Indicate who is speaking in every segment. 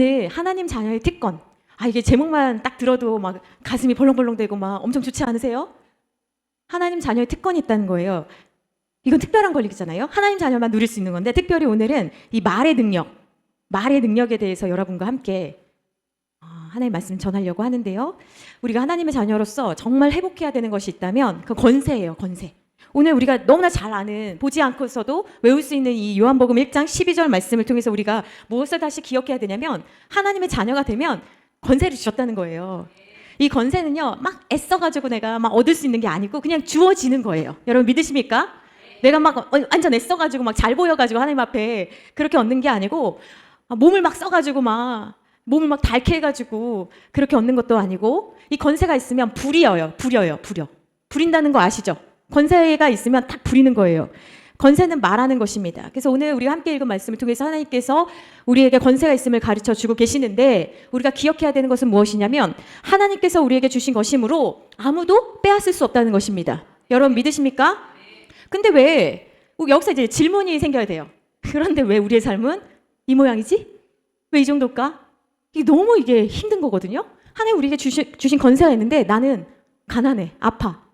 Speaker 1: 네, 하나님 자녀의 특권. 이게 제목만 딱 들어도 막 가슴이 벌렁벌렁대고 막 엄청 좋지 않으세요? 하나님 자녀의 특권이 있다는 거예요. 이건 특별한 권리잖아요. 하나님 자녀만 누릴 수 있는 건데, 특별히 오늘은 이 말의 능력에 대해서 여러분과 함께 하나님의 말씀 전하려고 하는데요. 우리가 하나님의 자녀로서 정말 회복해야 되는 것이 있다면 그 권세예요, 권세. 오늘 우리가 너무나 잘 아는, 보지 않고서도 외울 수 있는 이 요한복음 1장 12절 말씀을 통해서 우리가 무엇을 다시 기억해야 되냐면, 하나님의 자녀가 되면 권세를 주셨다는 거예요. 이 권세는요, 막 애써가지고 내가 막 얻을 수 있는 게 아니고 그냥 주어지는 거예요. 여러분 믿으십니까? 내가 막 완전 애써가지고 막 잘 보여가지고 하나님 앞에 그렇게 얻는 게 아니고, 몸을 막 써가지고 몸을 막 닳게 해가지고 그렇게 얻는 것도 아니고, 이 권세가 있으면 부려요. 부린다는 거 아시죠? 권세가 있으면 딱 부리는 거예요. 권세는 말하는 것입니다. 그래서 오늘 우리가 함께 읽은 말씀을 통해서 하나님께서 우리에게 권세가 있음을 가르쳐 주고 계시는데, 우리가 기억해야 되는 것은 무엇이냐면, 하나님께서 우리에게 주신 것이므로 아무도 빼앗을 수 없다는 것입니다. 여러분 믿으십니까? 근데 왜 여기서 이제 질문이 생겨야 돼요. 그런데 왜 우리의 삶은 이 모양이지? 왜 이 정도일까? 이게 힘든 거거든요. 하나님 우리에게 주신 권세가 있는데 나는 가난해, 아파.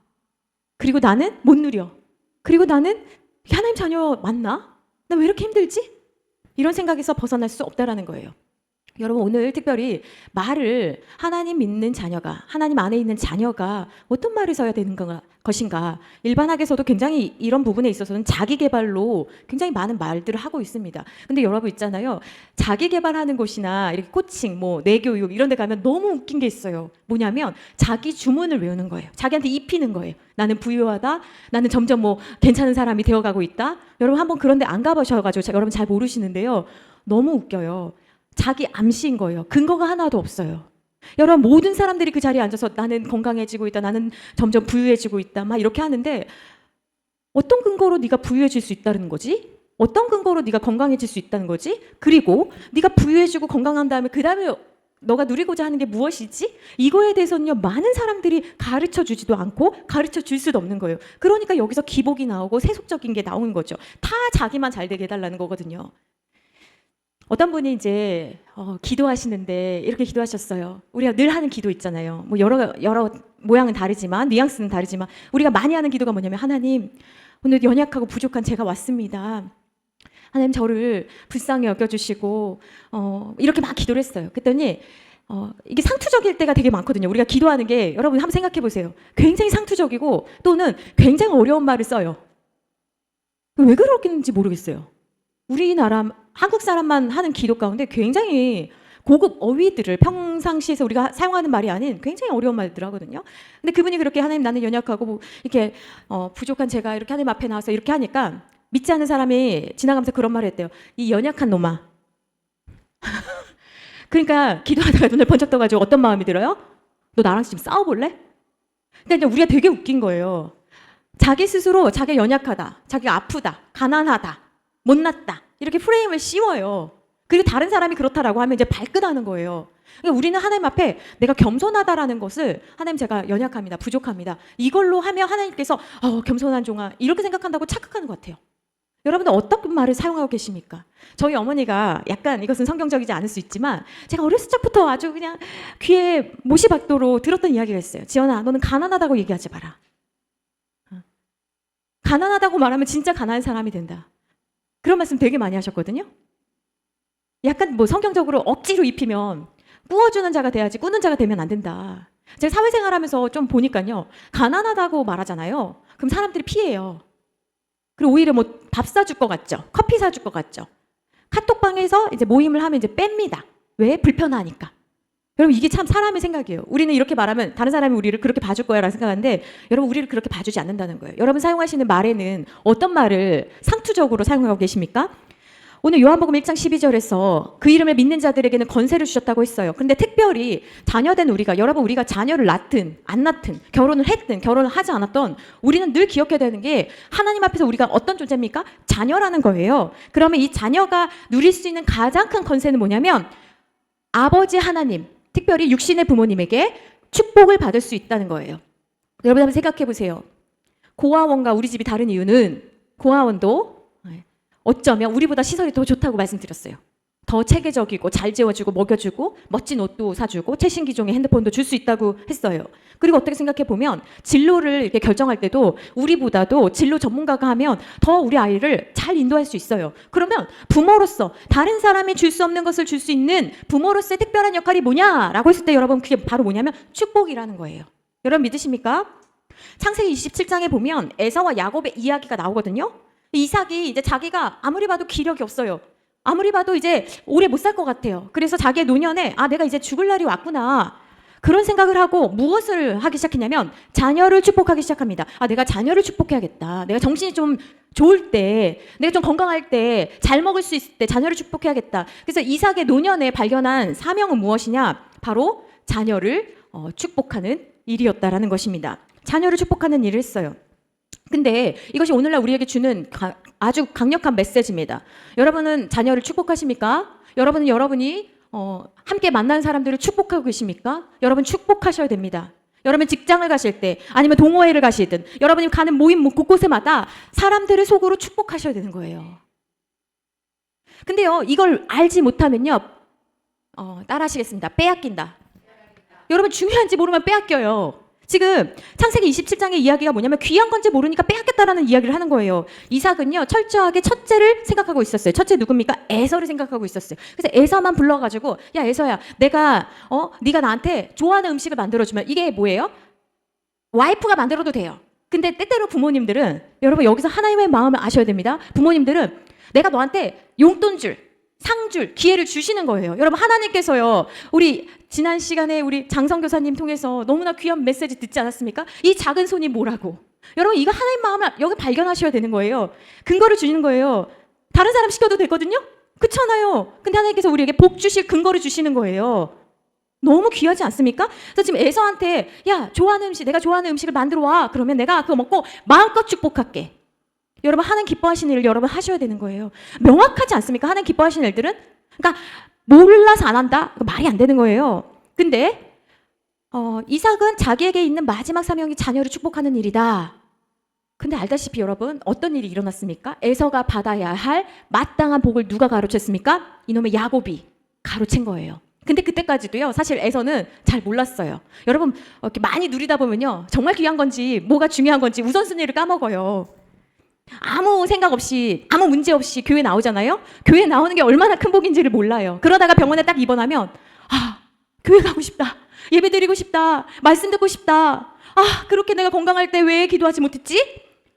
Speaker 1: 그리고 나는 못 누려. 그리고 나는 하나님 자녀 맞나? 나 왜 이렇게 힘들지? 이런 생각에서 벗어날 수 없다라는 거예요. 여러분 오늘 특별히 말을, 하나님 믿는 자녀가, 하나님 안에 있는 자녀가 어떤 말을 써야 되는 것인가, 일반학에서도 굉장히 이런 부분에 있어서는 자기 개발로 굉장히 많은 말들을 하고 있습니다. 근데 여러분 있잖아요, 자기 개발하는 곳이나 이렇게 코칭, 내교육 이런 데 가면 너무 웃긴 게 있어요. 뭐냐면 자기 주문을 외우는 거예요. 자기한테 입히는 거예요. 나는 부유하다, 나는 점점 괜찮은 사람이 되어가고 있다. 여러분 한번 그런 데 안 가보셔가지고 여러분 잘 모르시는데요, 너무 웃겨요. 자기 암시인 거예요. 근거가 하나도 없어요. 여러분 모든 사람들이 그 자리에 앉아서 나는 건강해지고 있다, 나는 점점 부유해지고 있다 막 이렇게 하는데, 어떤 근거로 네가 부유해질 수 있다는 거지? 어떤 근거로 네가 건강해질 수 있다는 거지? 그리고 네가 부유해지고 건강한 다음에 그 다음에 너가 누리고자 하는 게 무엇이지? 이거에 대해서는요, 많은 사람들이 가르쳐 주지도 않고 가르쳐 줄 수도 없는 거예요. 그러니까 여기서 기복이 나오고 세속적인 게 나오는 거죠. 다 자기만 잘 되게 해달라는 거거든요. 어떤 분이 이제 기도하시는데 이렇게 기도하셨어요. 우리가 늘 하는 기도 있잖아요. 여러 모양은 다르지만, 뉘앙스는 다르지만, 우리가 많이 하는 기도가 뭐냐면, 하나님 오늘 연약하고 부족한 제가 왔습니다. 하나님 저를 불쌍히 여겨주시고 이렇게 막 기도를 했어요. 그랬더니 이게 상투적일 때가 되게 많거든요. 우리가 기도하는 게, 여러분 한번 생각해 보세요. 굉장히 상투적이고 또는 굉장히 어려운 말을 써요. 왜 그러는지 모르겠어요. 우리나라 한국 사람만 하는 기도 가운데 굉장히 고급 어휘들을, 평상시에서 우리가 사용하는 말이 아닌 굉장히 어려운 말들 하거든요. 근데 그분이 그렇게 하나님 나는 연약하고 이렇게 부족한 제가 이렇게 하나님 앞에 나와서 이렇게 하니까, 믿지 않는 사람이 지나가면서 그런 말을 했대요. 이 연약한 놈아. 그러니까 기도하다가 눈을 번쩍 떠가지고 어떤 마음이 들어요? 너 나랑 지금 싸워볼래? 근데 이제 우리가 되게 웃긴 거예요. 자기 스스로 자기가 연약하다, 자기가 아프다, 가난하다, 못났다 이렇게 프레임을 씌워요. 그리고 다른 사람이 그렇다라고 하면 이제 발끈하는 거예요. 그러니까 우리는 하나님 앞에 내가 겸손하다라는 것을, 하나님 제가 연약합니다, 부족합니다, 이걸로 하면 하나님께서 겸손한 종아 이렇게 생각한다고 착각하는 것 같아요. 여러분들 어떤 말을 사용하고 계십니까? 저희 어머니가, 약간 이것은 성경적이지 않을 수 있지만 제가 어렸을 적부터 아주 그냥 귀에 못이 박도록 들었던 이야기가 있어요. 지연아, 너는 가난하다고 얘기하지 마라. 가난하다고 말하면 진짜 가난한 사람이 된다. 그런 말씀 되게 많이 하셨거든요. 약간 성경적으로 억지로 입히면 꾸어주는 자가 돼야지 꾸는 자가 되면 안 된다. 제가 사회생활하면서 좀 보니까요, 가난하다고 말하잖아요. 그럼 사람들이 피해요. 그리고 오히려 밥 사줄 것 같죠, 커피 사줄 것 같죠. 카톡방에서 이제 모임을 하면 이제 뺍니다. 왜? 불편하니까. 여러분 이게 참 사람의 생각이에요. 우리는 이렇게 말하면 다른 사람이 우리를 그렇게 봐줄 거야 라고 생각하는데, 여러분 우리를 그렇게 봐주지 않는다는 거예요. 여러분 사용하시는 말에는 어떤 말을 상투적으로 사용하고 계십니까? 오늘 요한복음 1장 12절에서 그 이름을 믿는 자들에게는 권세를 주셨다고 했어요. 근데 특별히 자녀된 우리가, 여러분 우리가 자녀를 낳든 안 낳든, 결혼을 했든 결혼을 하지 않았던, 우리는 늘 기억해야 되는 게, 하나님 앞에서 우리가 어떤 존재입니까? 자녀라는 거예요. 그러면 이 자녀가 누릴 수 있는 가장 큰 권세는 뭐냐면, 아버지 하나님, 특별히 육신의 부모님에게 축복을 받을 수 있다는 거예요. 여러분 한번 생각해 보세요. 고아원과 우리 집이 다른 이유는, 고아원도 어쩌면 우리보다 시설이 더 좋다고 말씀드렸어요. 더 체계적이고 잘 재워주고 먹여주고 멋진 옷도 사주고 최신 기종의 핸드폰도 줄 수 있다고 했어요. 그리고 어떻게 생각해 보면 진로를 이렇게 결정할 때도 우리보다도 진로 전문가가 하면 더 우리 아이를 잘 인도할 수 있어요. 그러면 부모로서 다른 사람이 줄 수 없는 것을 줄 수 있는 부모로서의 특별한 역할이 뭐냐라고 했을 때 여러분 그게 바로 뭐냐면 축복이라는 거예요. 여러분 믿으십니까? 창세기 27장에 보면 에서와 야곱의 이야기가 나오거든요. 이삭이 이제 자기가 아무리 봐도 기력이 없어요. 아무리 봐도 이제 오래 못 살 것 같아요. 그래서 자기의 노년에 내가 이제 죽을 날이 왔구나. 그런 생각을 하고 무엇을 하기 시작했냐면 자녀를 축복하기 시작합니다. 내가 자녀를 축복해야겠다. 내가 정신이 좀 좋을 때, 내가 좀 건강할 때, 잘 먹을 수 있을 때 자녀를 축복해야겠다. 그래서 이삭의 노년에 발견한 사명은 무엇이냐? 바로 자녀를 축복하는 일이었다라는 것입니다. 자녀를 축복하는 일을 했어요. 근데 이것이 오늘날 우리에게 주는 아주 강력한 메시지입니다. 여러분은 자녀를 축복하십니까? 여러분이 함께 만난 사람들을 축복하고 계십니까? 여러분 축복하셔야 됩니다. 여러분 직장을 가실 때 아니면 동호회를 가시든 여러분이 가는 모임 곳곳에마다 사람들을 속으로 축복하셔야 되는 거예요. 근데요, 이걸 알지 못하면요, 따라 하시겠습니다. 빼앗긴다. 여러분 중요한지 모르면 빼앗겨요. 지금 창세기 27장의 이야기가 뭐냐면 귀한 건지 모르니까 빼앗겼다라는 이야기를 하는 거예요. 이삭은요 철저하게 첫째를 생각하고 있었어요. 첫째 누굽니까? 에서를 생각하고 있었어요. 그래서 에서만 불러가지고 야 에서야, 네가 나한테 좋아하는 음식을 만들어주면 이게 뭐예요? 와이프가 만들어도 돼요. 근데 때때로 부모님들은 여러분 여기서 하나님의 마음을 아셔야 됩니다. 부모님들은 내가 너한테 용돈 줄, 상 줄 기회를 주시는 거예요. 여러분 하나님께서요 우리 지난 시간에 우리 장성 교사님 통해서 너무나 귀한 메시지 듣지 않았습니까? 이 작은 손이 뭐라고. 여러분 이거 하나님 마음을 여기 발견하셔야 되는 거예요. 근거를 주시는 거예요. 다른 사람 시켜도 되거든요. 그렇잖아요. 근데 하나님께서 우리에게 복 주실 근거를 주시는 거예요. 너무 귀하지 않습니까? 그래서 지금 에서한테 야 좋아하는 음식, 내가 좋아하는 음식을 만들어 와. 그러면 내가 그거 먹고 마음껏 축복할게. 여러분 하나님 기뻐하시는 일을 여러분 하셔야 되는 거예요. 명확하지 않습니까? 하나님 기뻐하시는 일들은? 그러니까 몰라서 안 한다? 말이 안 되는 거예요. 근데 이삭은 자기에게 있는 마지막 사명이 자녀를 축복하는 일이다. 근데 알다시피 여러분 어떤 일이 일어났습니까? 에서가 받아야 할 마땅한 복을 누가 가로챘습니까? 이놈의 야곱이 가로챈 거예요. 근데 그때까지도요 사실 에서는 잘 몰랐어요. 여러분 이렇게 많이 누리다 보면요 정말 귀한 건지 뭐가 중요한 건지 우선순위를 까먹어요. 아무 생각 없이 아무 문제 없이 교회 나오잖아요. 교회 나오는 게 얼마나 큰 복인지를 몰라요. 그러다가 병원에 딱 입원하면 교회 가고 싶다, 예배 드리고 싶다, 말씀 듣고 싶다. 그렇게 내가 건강할 때 왜 기도하지 못했지?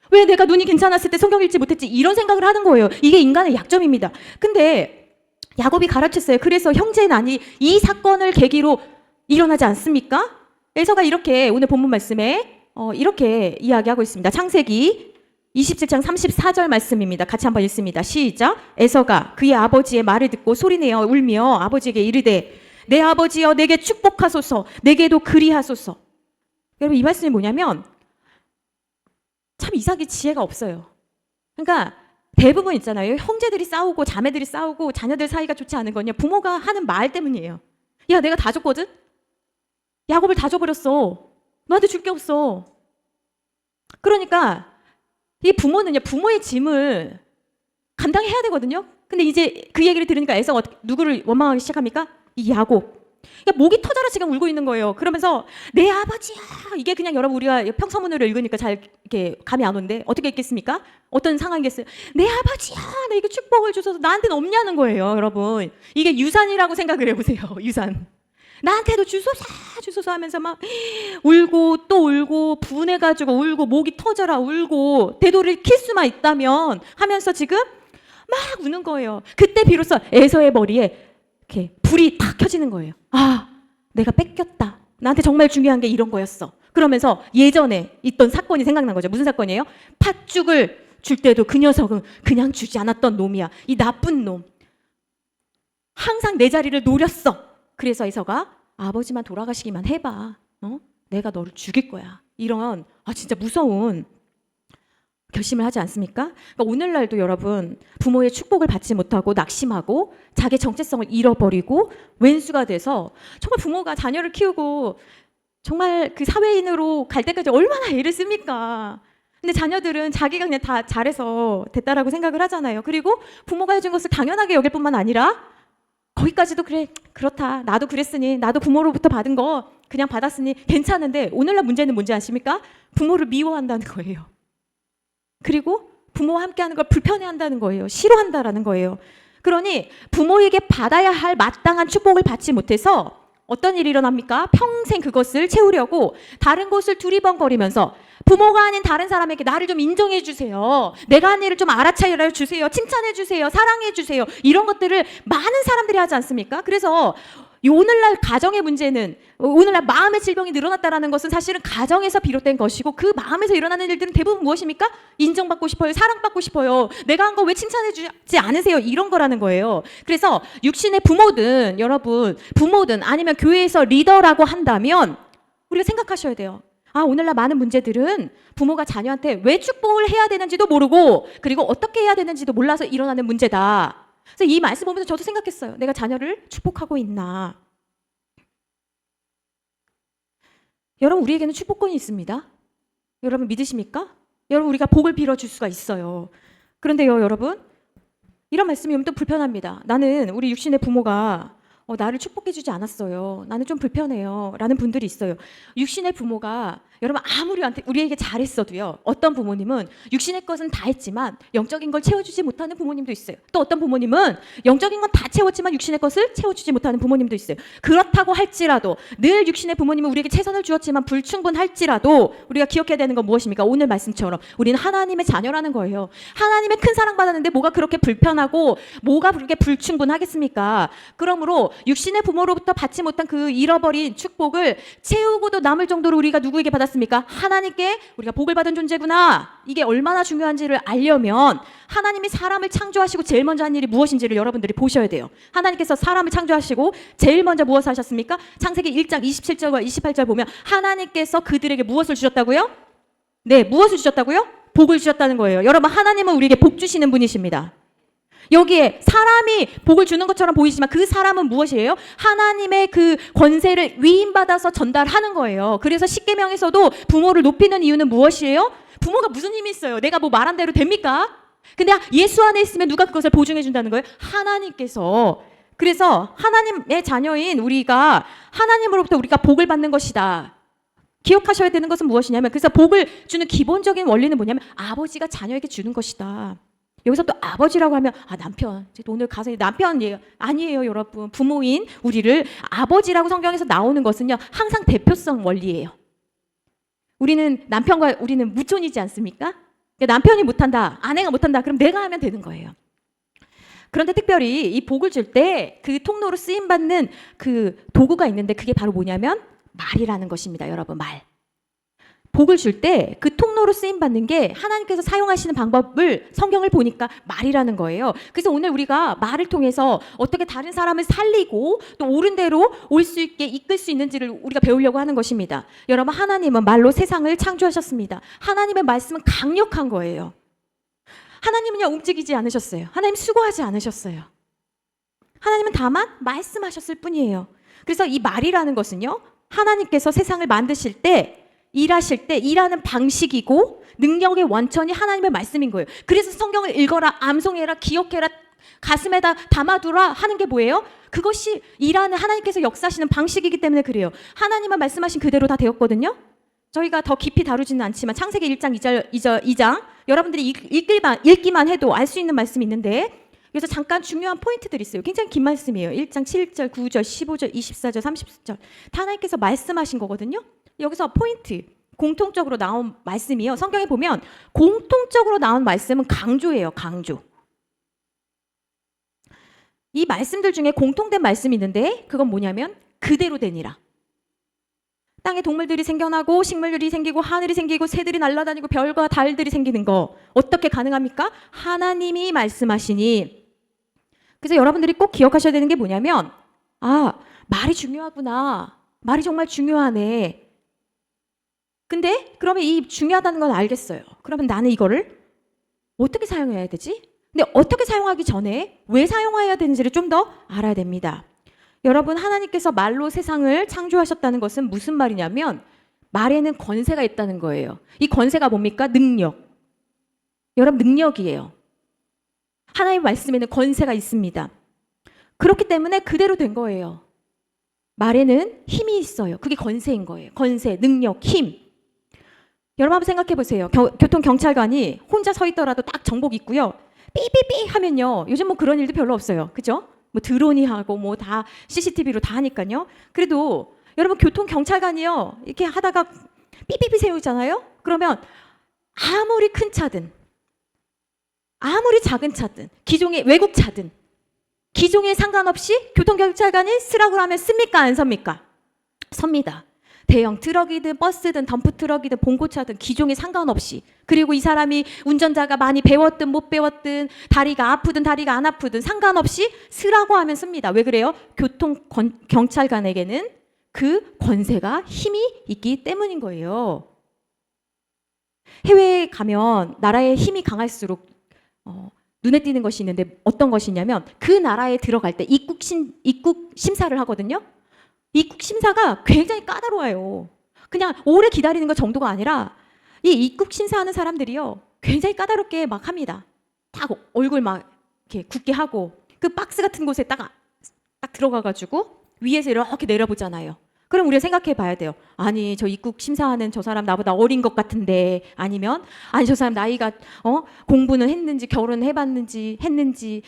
Speaker 1: 왜 내가 눈이 괜찮았을 때 성경 읽지 못했지? 이런 생각을 하는 거예요. 이게 인간의 약점입니다. 근데 야곱이 가르쳤어요. 그래서 형제난이 이 사건을 계기로 일어나지 않습니까? 에서가 이렇게 오늘 본문 말씀에 이렇게 이야기하고 있습니다. 창세기 27장 34절 말씀입니다. 같이 한번 읽습니다. 시작. 에서가 그의 아버지의 말을 듣고 소리내어 울며 아버지에게 이르되 내 아버지여 내게 축복하소서, 내게도 그리하소서. 여러분 이 말씀이 뭐냐면 참 이삭이 지혜가 없어요. 그러니까 대부분 있잖아요. 형제들이 싸우고 자매들이 싸우고 자녀들 사이가 좋지 않은 건요 부모가 하는 말 때문이에요. 야 내가 다 줬거든? 야곱을 다 줘버렸어. 너한테 줄 게 없어. 그러니까 이 부모는요 부모의 짐을 감당해야 되거든요. 근데 이제 그 얘기를 들으니까 에서가 누구를 원망하기 시작합니까? 이 야곱. 그러니까 목이 터져라 지금 울고 있는 거예요. 그러면서 내 아버지야. 이게 그냥 여러분 우리가 평서문으로 읽으니까 잘 이렇게 감이 안 오는데 어떻게 읽겠습니까? 어떤 상황이겠어요? 내 아버지야 내게 축복을 주셔서 나한테는 없냐는 거예요. 여러분 이게 유산이라고 생각을 해보세요. 유산. 나한테도 주소서 하면서 막 울고 또 울고 분해가지고 울고 목이 터져라 울고 되돌릴 킬 수만 있다면 하면서 지금 막 우는 거예요. 그때 비로소 에서의 머리에 이렇게 불이 탁 켜지는 거예요. 내가 뺏겼다. 나한테 정말 중요한 게 이런 거였어. 그러면서 예전에 있던 사건이 생각난 거죠. 무슨 사건이에요? 팥죽을 줄 때도 그 녀석은 그냥 주지 않았던 놈이야. 이 나쁜 놈. 항상 내 자리를 노렸어. 그래서 에서가 아버지만 돌아가시기만 해봐. 내가 너를 죽일 거야. 이런 진짜 무서운 결심을 하지 않습니까? 그러니까 오늘날도 여러분 부모의 축복을 받지 못하고 낙심하고 자기 정체성을 잃어버리고 왼수가 돼서 정말 부모가 자녀를 키우고 정말 그 사회인으로 갈 때까지 얼마나 애를 씁니까? 근데 자녀들은 자기가 그냥 다 잘해서 됐다라고 생각을 하잖아요. 그리고 부모가 해준 것을 당연하게 여길 뿐만 아니라 거기까지도 그래, 그렇다. 나도 그랬으니, 나도 부모로부터 받은 거 그냥 받았으니 괜찮은데, 오늘날 문제는 뭔지 아십니까? 부모를 미워한다는 거예요. 그리고 부모와 함께하는 걸 불편해한다는 거예요. 싫어한다라는 거예요. 그러니 부모에게 받아야 할 마땅한 축복을 받지 못해서 어떤 일이 일어납니까? 평생 그것을 채우려고 다른 곳을 두리번거리면서 부모가 아닌 다른 사람에게 나를 좀 인정해 주세요. 내가 한 일을 좀 알아차려 주세요. 칭찬해 주세요. 사랑해 주세요. 이런 것들을 많은 사람들이 하지 않습니까? 그래서 오늘날 가정의 문제는, 오늘날 마음의 질병이 늘어났다는 것은 사실은 가정에서 비롯된 것이고, 그 마음에서 일어나는 일들은 대부분 무엇입니까? 인정받고 싶어요. 사랑받고 싶어요. 내가 한 거 왜 칭찬해 주지 않으세요? 이런 거라는 거예요. 그래서 육신의 부모든, 여러분 부모든 아니면 교회에서 리더라고 한다면 우리가 생각하셔야 돼요. 아, 오늘날 많은 문제들은 부모가 자녀한테 왜 축복을 해야 되는지도 모르고, 그리고 어떻게 해야 되는지도 몰라서 일어나는 문제다. 그래서 이 말씀 보면서 저도 생각했어요. 내가 자녀를 축복하고 있나? 여러분, 우리에게는 축복권이 있습니다. 여러분 믿으십니까? 여러분, 우리가 복을 빌어줄 수가 있어요. 그런데요, 여러분, 이런 말씀이 오면 또 불편합니다. 나는 우리 육신의 부모가 나를 축복해주지 않았어요. 나는 좀 불편해요. 라는 분들이 있어요. 육신의 부모가 여러분 아무리 우리에게 잘했어도요. 어떤 부모님은 육신의 것은 다 했지만 영적인 걸 채워주지 못하는 부모님도 있어요. 또 어떤 부모님은 영적인 건 다 채웠지만 육신의 것을 채워주지 못하는 부모님도 있어요. 그렇다고 할지라도 늘 육신의 부모님은 우리에게 최선을 주었지만 불충분할지라도 우리가 기억해야 되는 건 무엇입니까? 오늘 말씀처럼 우리는 하나님의 자녀라는 거예요. 하나님의 큰 사랑 받았는데 뭐가 그렇게 불편하고 뭐가 그렇게 불충분하겠습니까? 그러므로 육신의 부모로부터 받지 못한 그 잃어버린 축복을 채우고도 남을 정도로 우리가 누구에게 받았습니까? 하나님께 우리가 복을 받은 존재구나. 이게 얼마나 중요한지를 알려면 하나님이 사람을 창조하시고 제일 먼저 한 일이 무엇인지를 여러분들이 보셔야 돼요. 하나님께서 사람을 창조하시고 제일 먼저 무엇을 하셨습니까? 창세기 1장 27절과 28절 보면 하나님께서 그들에게 무엇을 주셨다고요? 네, 무엇을 주셨다고요? 복을 주셨다는 거예요. 여러분, 하나님은 우리에게 복 주시는 분이십니다. 여기에 사람이 복을 주는 것처럼 보이지만 그 사람은 무엇이에요? 하나님의 그 권세를 위임받아서 전달하는 거예요. 그래서 십계명에서도 부모를 높이는 이유는 무엇이에요? 부모가 무슨 힘이 있어요? 내가 뭐 말한 대로 됩니까? 근데 예수 안에 있으면 누가 그것을 보증해 준다는 거예요? 하나님께서. 그래서 하나님의 자녀인 우리가 하나님으로부터 우리가 복을 받는 것이다. 기억하셔야 되는 것은 무엇이냐면, 그래서 복을 주는 기본적인 원리는 뭐냐면 아버지가 자녀에게 주는 것이다. 여기서 또 아버지라고 하면 남편, 오늘 가서 남편 아니에요. 여러분, 부모인 우리를 아버지라고 성경에서 나오는 것은요 항상 대표성 원리예요. 우리는 남편과 우리는 무촌이지 않습니까? 남편이 못한다, 아내가 못한다, 그럼 내가 하면 되는 거예요. 그런데 특별히 이 복을 줄 때 그 통로로 쓰임받는 그 도구가 있는데 그게 바로 뭐냐면 말이라는 것입니다. 여러분, 말. 복을 줄 때 그 통로로 쓰임받는 게 하나님께서 사용하시는 방법을 성경을 보니까 말이라는 거예요. 그래서 오늘 우리가 말을 통해서 어떻게 다른 사람을 살리고 또 옳은 대로 올 수 있게 이끌 수 있는지를 우리가 배우려고 하는 것입니다. 여러분, 하나님은 말로 세상을 창조하셨습니다. 하나님의 말씀은 강력한 거예요. 하나님은요 움직이지 않으셨어요. 하나님 수고하지 않으셨어요. 하나님은 다만 말씀하셨을 뿐이에요. 그래서 이 말이라는 것은요 하나님께서 세상을 만드실 때, 일하실 때 일하는 방식이고 능력의 원천이 하나님의 말씀인 거예요. 그래서 성경을 읽어라, 암송해라, 기억해라, 가슴에다 담아두라 하는 게 뭐예요? 그것이 일하는 하나님께서 역사하시는 방식이기 때문에 그래요. 하나님은 말씀하신 그대로 다 되었거든요. 저희가 더 깊이 다루지는 않지만 창세기 1장 2장 여러분들이 읽기만 해도 알 수 있는 말씀이 있는데, 그래서 잠깐 중요한 포인트들이 있어요. 굉장히 긴 말씀이에요. 1장 7절, 9절, 15절, 24절, 30절 다 하나님께서 말씀하신 거거든요. 여기서 포인트, 공통적으로 나온 말씀이요. 성경에 보면 공통적으로 나온 말씀은 강조예요. 강조. 이 말씀들 중에 공통된 말씀이 있는데 그건 뭐냐면 그대로 되니라. 땅에 동물들이 생겨나고 식물들이 생기고 하늘이 생기고 새들이 날아다니고 별과 달들이 생기는 거 어떻게 가능합니까? 하나님이 말씀하시니. 그래서 여러분들이 꼭 기억하셔야 되는 게 뭐냐면 말이 중요하구나. 말이 정말 중요하네. 근데 그러면 이 중요하다는 건 알겠어요. 그러면 나는 이거를 어떻게 사용해야 되지? 근데 어떻게 사용하기 전에 왜 사용해야 되는지를 좀 더 알아야 됩니다. 여러분, 하나님께서 말로 세상을 창조하셨다는 것은 무슨 말이냐면 말에는 권세가 있다는 거예요. 이 권세가 뭡니까? 능력. 여러분, 능력이에요. 하나님의 말씀에는 권세가 있습니다. 그렇기 때문에 그대로 된 거예요. 말에는 힘이 있어요. 그게 건세인 거예요. 건세, 능력, 힘. 여러분 한번 생각해 보세요. 교통경찰관이 혼자 서 있더라도 딱 정복 입고요. 삐삐삐 하면요. 요즘 뭐 그런 일도 별로 없어요. 그죠? 뭐 드론이 하고 뭐 다 CCTV로 다 하니까요. 그래도 여러분 교통경찰관이요. 이렇게 하다가 삐삐삐 세우잖아요. 그러면 아무리 큰 차든 아무리 작은 차든 기종의 외국 차든 기종에 상관없이 교통경찰관이 쓰라고 하면 씁니까? 안 섭니까? 섭니다. 대형 트럭이든 버스든 덤프 트럭이든 봉고차든 기종에 상관없이, 그리고 이 사람이 운전자가 많이 배웠든 못 배웠든 다리가 아프든 다리가 안 아프든 상관없이 쓰라고 하면 씁니다. 왜 그래요? 교통경찰관에게는 그 권세가 힘이 있기 때문인 거예요. 해외에 가면 나라의 힘이 강할수록 눈에 띄는 것이 있는데 어떤 것이냐면 그 나라에 들어갈 때 입국 심사를 하거든요. 입국 심사가 굉장히 까다로워요. 그냥 오래 기다리는 것 정도가 아니라 이 입국 심사하는 사람들이요 굉장히 까다롭게 막 합니다. 딱 얼굴 막 이렇게 굳게 하고 그 박스 같은 곳에 딱 들어가가지고 위에서 이렇게 내려보잖아요. 그럼 우리가 생각해 봐야 돼요. 아니 저 입국 심사하는 저 사람 나보다 어린 것 같은데, 아니면 아니 저 사람 나이가 공부는 했는지 결혼해봤는지 했는지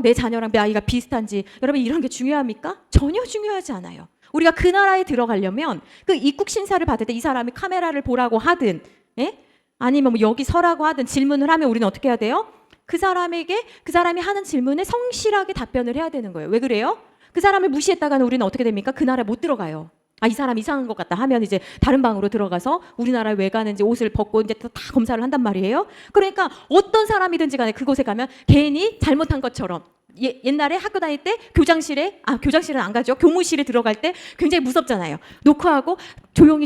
Speaker 1: 내 자녀랑 나이가 비슷한지, 여러분 이런 게 중요합니까? 전혀 중요하지 않아요. 우리가 그 나라에 들어가려면 그 입국 심사를 받을 때 이 사람이 카메라를 보라고 하든 아니면 뭐 여기 서라고 하든 질문을 하면 우리는 어떻게 해야 돼요? 그 사람이 하는 질문에 성실하게 답변을 해야 되는 거예요. 왜 그래요? 그 사람을 무시했다가는 우리는 어떻게 됩니까? 그 나라에 못 들어가요. 아, 이 사람 이상한 것 같다 하면 이제 다른 방으로 들어가서 우리나라에 왜 가는지 옷을 벗고 이제 다 검사를 한단 말이에요. 그러니까 어떤 사람이든지 간에 그곳에 가면 괜히 잘못한 것처럼, 옛날에 학교 다닐 때 교장실은 안 가죠. 교무실에 들어갈 때 굉장히 무섭잖아요. 노크하고 조용히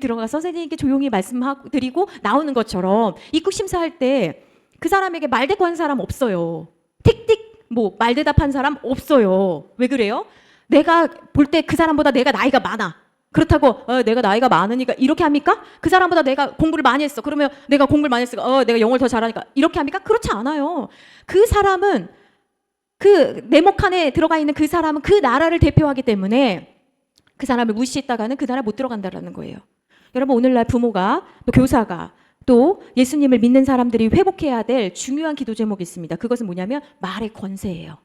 Speaker 1: 들어가서 선생님께 조용히 말씀하고 드리고 나오는 것처럼 입국 심사할 때 그 사람에게 말대꾸한 사람 없어요. 틱틱 뭐 말대답한 사람 없어요. 왜 그래요? 내가 볼 때 그 사람보다 내가 나이가 많아. 그렇다고 내가 나이가 많으니까 이렇게 합니까? 그 사람보다 내가 공부를 많이 했어. 그러면 내가 공부를 많이 했으니까 내가 영어를 더 잘하니까 이렇게 합니까? 그렇지 않아요. 그 사람은 그 네모 칸에 들어가 있는 그 사람은 그 나라를 대표하기 때문에 그 사람을 무시했다가는 그 나라에 못 들어간다라는 거예요. 여러분 오늘날 부모가 또 교사가 또 예수님을 믿는 사람들이 회복해야 될 중요한 기도 제목이 있습니다. 그것은 뭐냐면 말의 권세예요.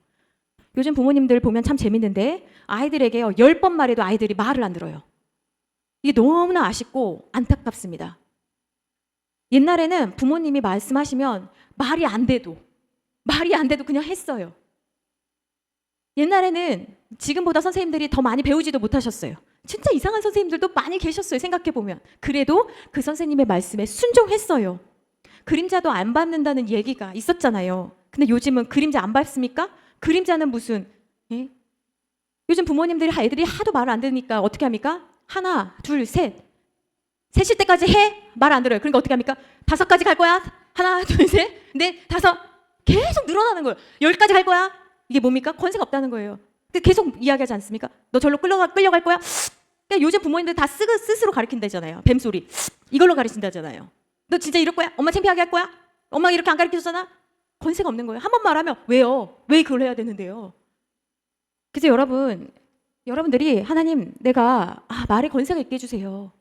Speaker 1: 요즘 부모님들 보면 참 재밌는데 아이들에게요 10번 말해도 아이들이 말을 안 들어요. 이게 너무나 아쉽고 안타깝습니다. 옛날에는 부모님이 말씀하시면 말이 안 돼도 그냥 했어요. 옛날에는 지금보다 선생님들이 더 많이 배우지도 못하셨어요. 진짜 이상한 선생님들도 많이 계셨어요. 생각해보면. 그래도 그 선생님의 말씀에 순종했어요. 그림자도 안 밟는다는 얘기가 있었잖아요. 근데 요즘은 그림자 안 밟습니까? 그림자는 무슨 요즘 부모님들이 애들이 하도 말을 안 듣니까 어떻게 합니까? 하나, 둘, 셋. 셋일 때까지 해? 말 안 들어요. 그러니까 어떻게 합니까? 5까지 갈 거야? 하나, 둘, 셋, 넷, 5. 계속 늘어나는 거예요. 10까지 갈 거야? 이게 뭡니까? 권세가 없다는 거예요. 계속 이야기하지 않습니까? 너 절로 끌려갈 거야? 그러니까 요즘 부모님들 다 스스로 가르친다잖아요. 뱀소리. 이걸로 가르친다잖아요. 너 진짜 이럴 거야? 엄마 창피하게 할 거야? 엄마가 이렇게 안 가르쳐줬잖아? 권세가 없는 거예요. 한 번 말하면 왜요? 왜 그걸 해야 되는데요? 그래서 여러분들이 하나님 내가 말에 권세가 있게 해주세요.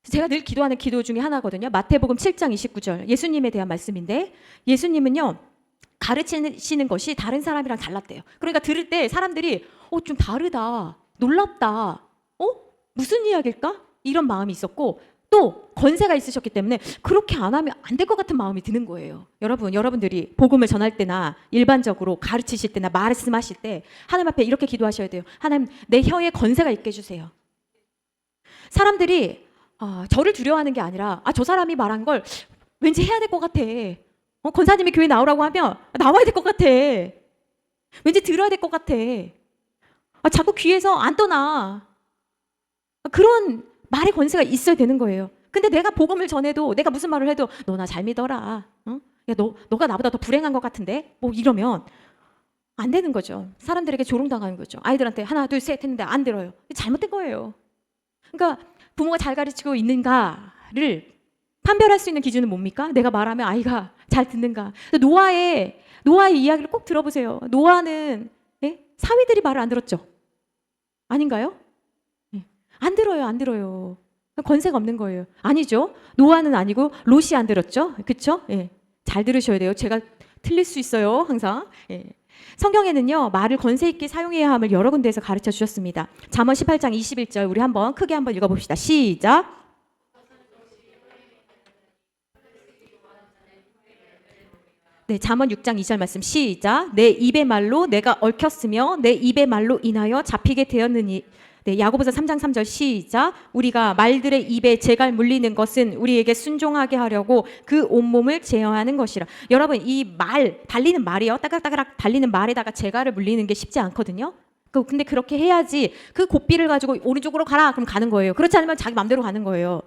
Speaker 1: 제가 늘 기도하는 기도 중에 하나거든요. 마태복음 7장 29절 예수님에 대한 말씀인데, 예수님은요 가르치시는 것이 다른 사람이랑 달랐대요. 그러니까 들을 때 사람들이 좀 다르다, 놀랍다, 무슨 이야기일까? 이런 마음이 있었고, 또 권세가 있으셨기 때문에 그렇게 안 하면 안 될 것 같은 마음이 드는 거예요. 여러분들이 복음을 전할 때나 일반적으로 가르치실 때나 말씀하실 때 하나님 앞에 이렇게 기도하셔야 돼요. 하나님 내 혀에 권세가 있게 해주세요. 사람들이 저를 두려워하는 게 아니라 저 사람이 말한 걸 왠지 해야 될 것 같아. 권사님이 교회 나오라고 하면 나와야 될 것 같아. 왠지 들어야 될 것 같아. 자꾸 귀에서 안 떠나. 그런 말의 권세가 있어야 되는 거예요. 근데 내가 복음을 전해도, 내가 무슨 말을 해도 너 나 잘 믿어라. 야, 너가 나보다 더 불행한 것 같은데? 뭐 이러면 안 되는 거죠. 사람들에게 조롱당하는 거죠. 아이들한테 하나 둘 셋 했는데 안 들어요. 잘못된 거예요. 그러니까 부모가 잘 가르치고 있는가를 판별할 수 있는 기준은 뭡니까? 내가 말하면 아이가 잘 듣는가. 노아의 이야기를 꼭 들어보세요. 노아는 사위들이 말을 안 들었죠? 아닌가요? 예. 안 들어요, 안 들어요. 권세가 없는 거예요. 아니죠. 노아는 아니고 롯이 안 들었죠? 그쵸? 예. 잘 들으셔야 돼요. 제가 틀릴 수 있어요, 항상. 예. 성경에는요, 말을 권세 있게 사용해야 함을 여러 군데에서 가르쳐 주셨습니다. 잠언 18장 21절 우리 한번 크게 한번 읽어봅시다. 시작. 네, 잠언 6장 2절 말씀 시작. 내 입의 말로 내가 얽혔으며 내 입의 말로 인하여 잡히게 되었느니. 네, 야고보서 3장 3절 시작. 우리가 말들의 입에 재갈 물리는 것은 우리에게 순종하게 하려고 그 온몸을 제어하는 것이라. 여러분, 이 말, 달리는 말이요. 따각따각 달리는 말에다가 재갈을 물리는 게 쉽지 않거든요. 근데 그렇게 해야지 그 고삐를 가지고 오른쪽으로 가라 그럼 가는 거예요. 그렇지 않으면 자기 맘대로 가는 거예요.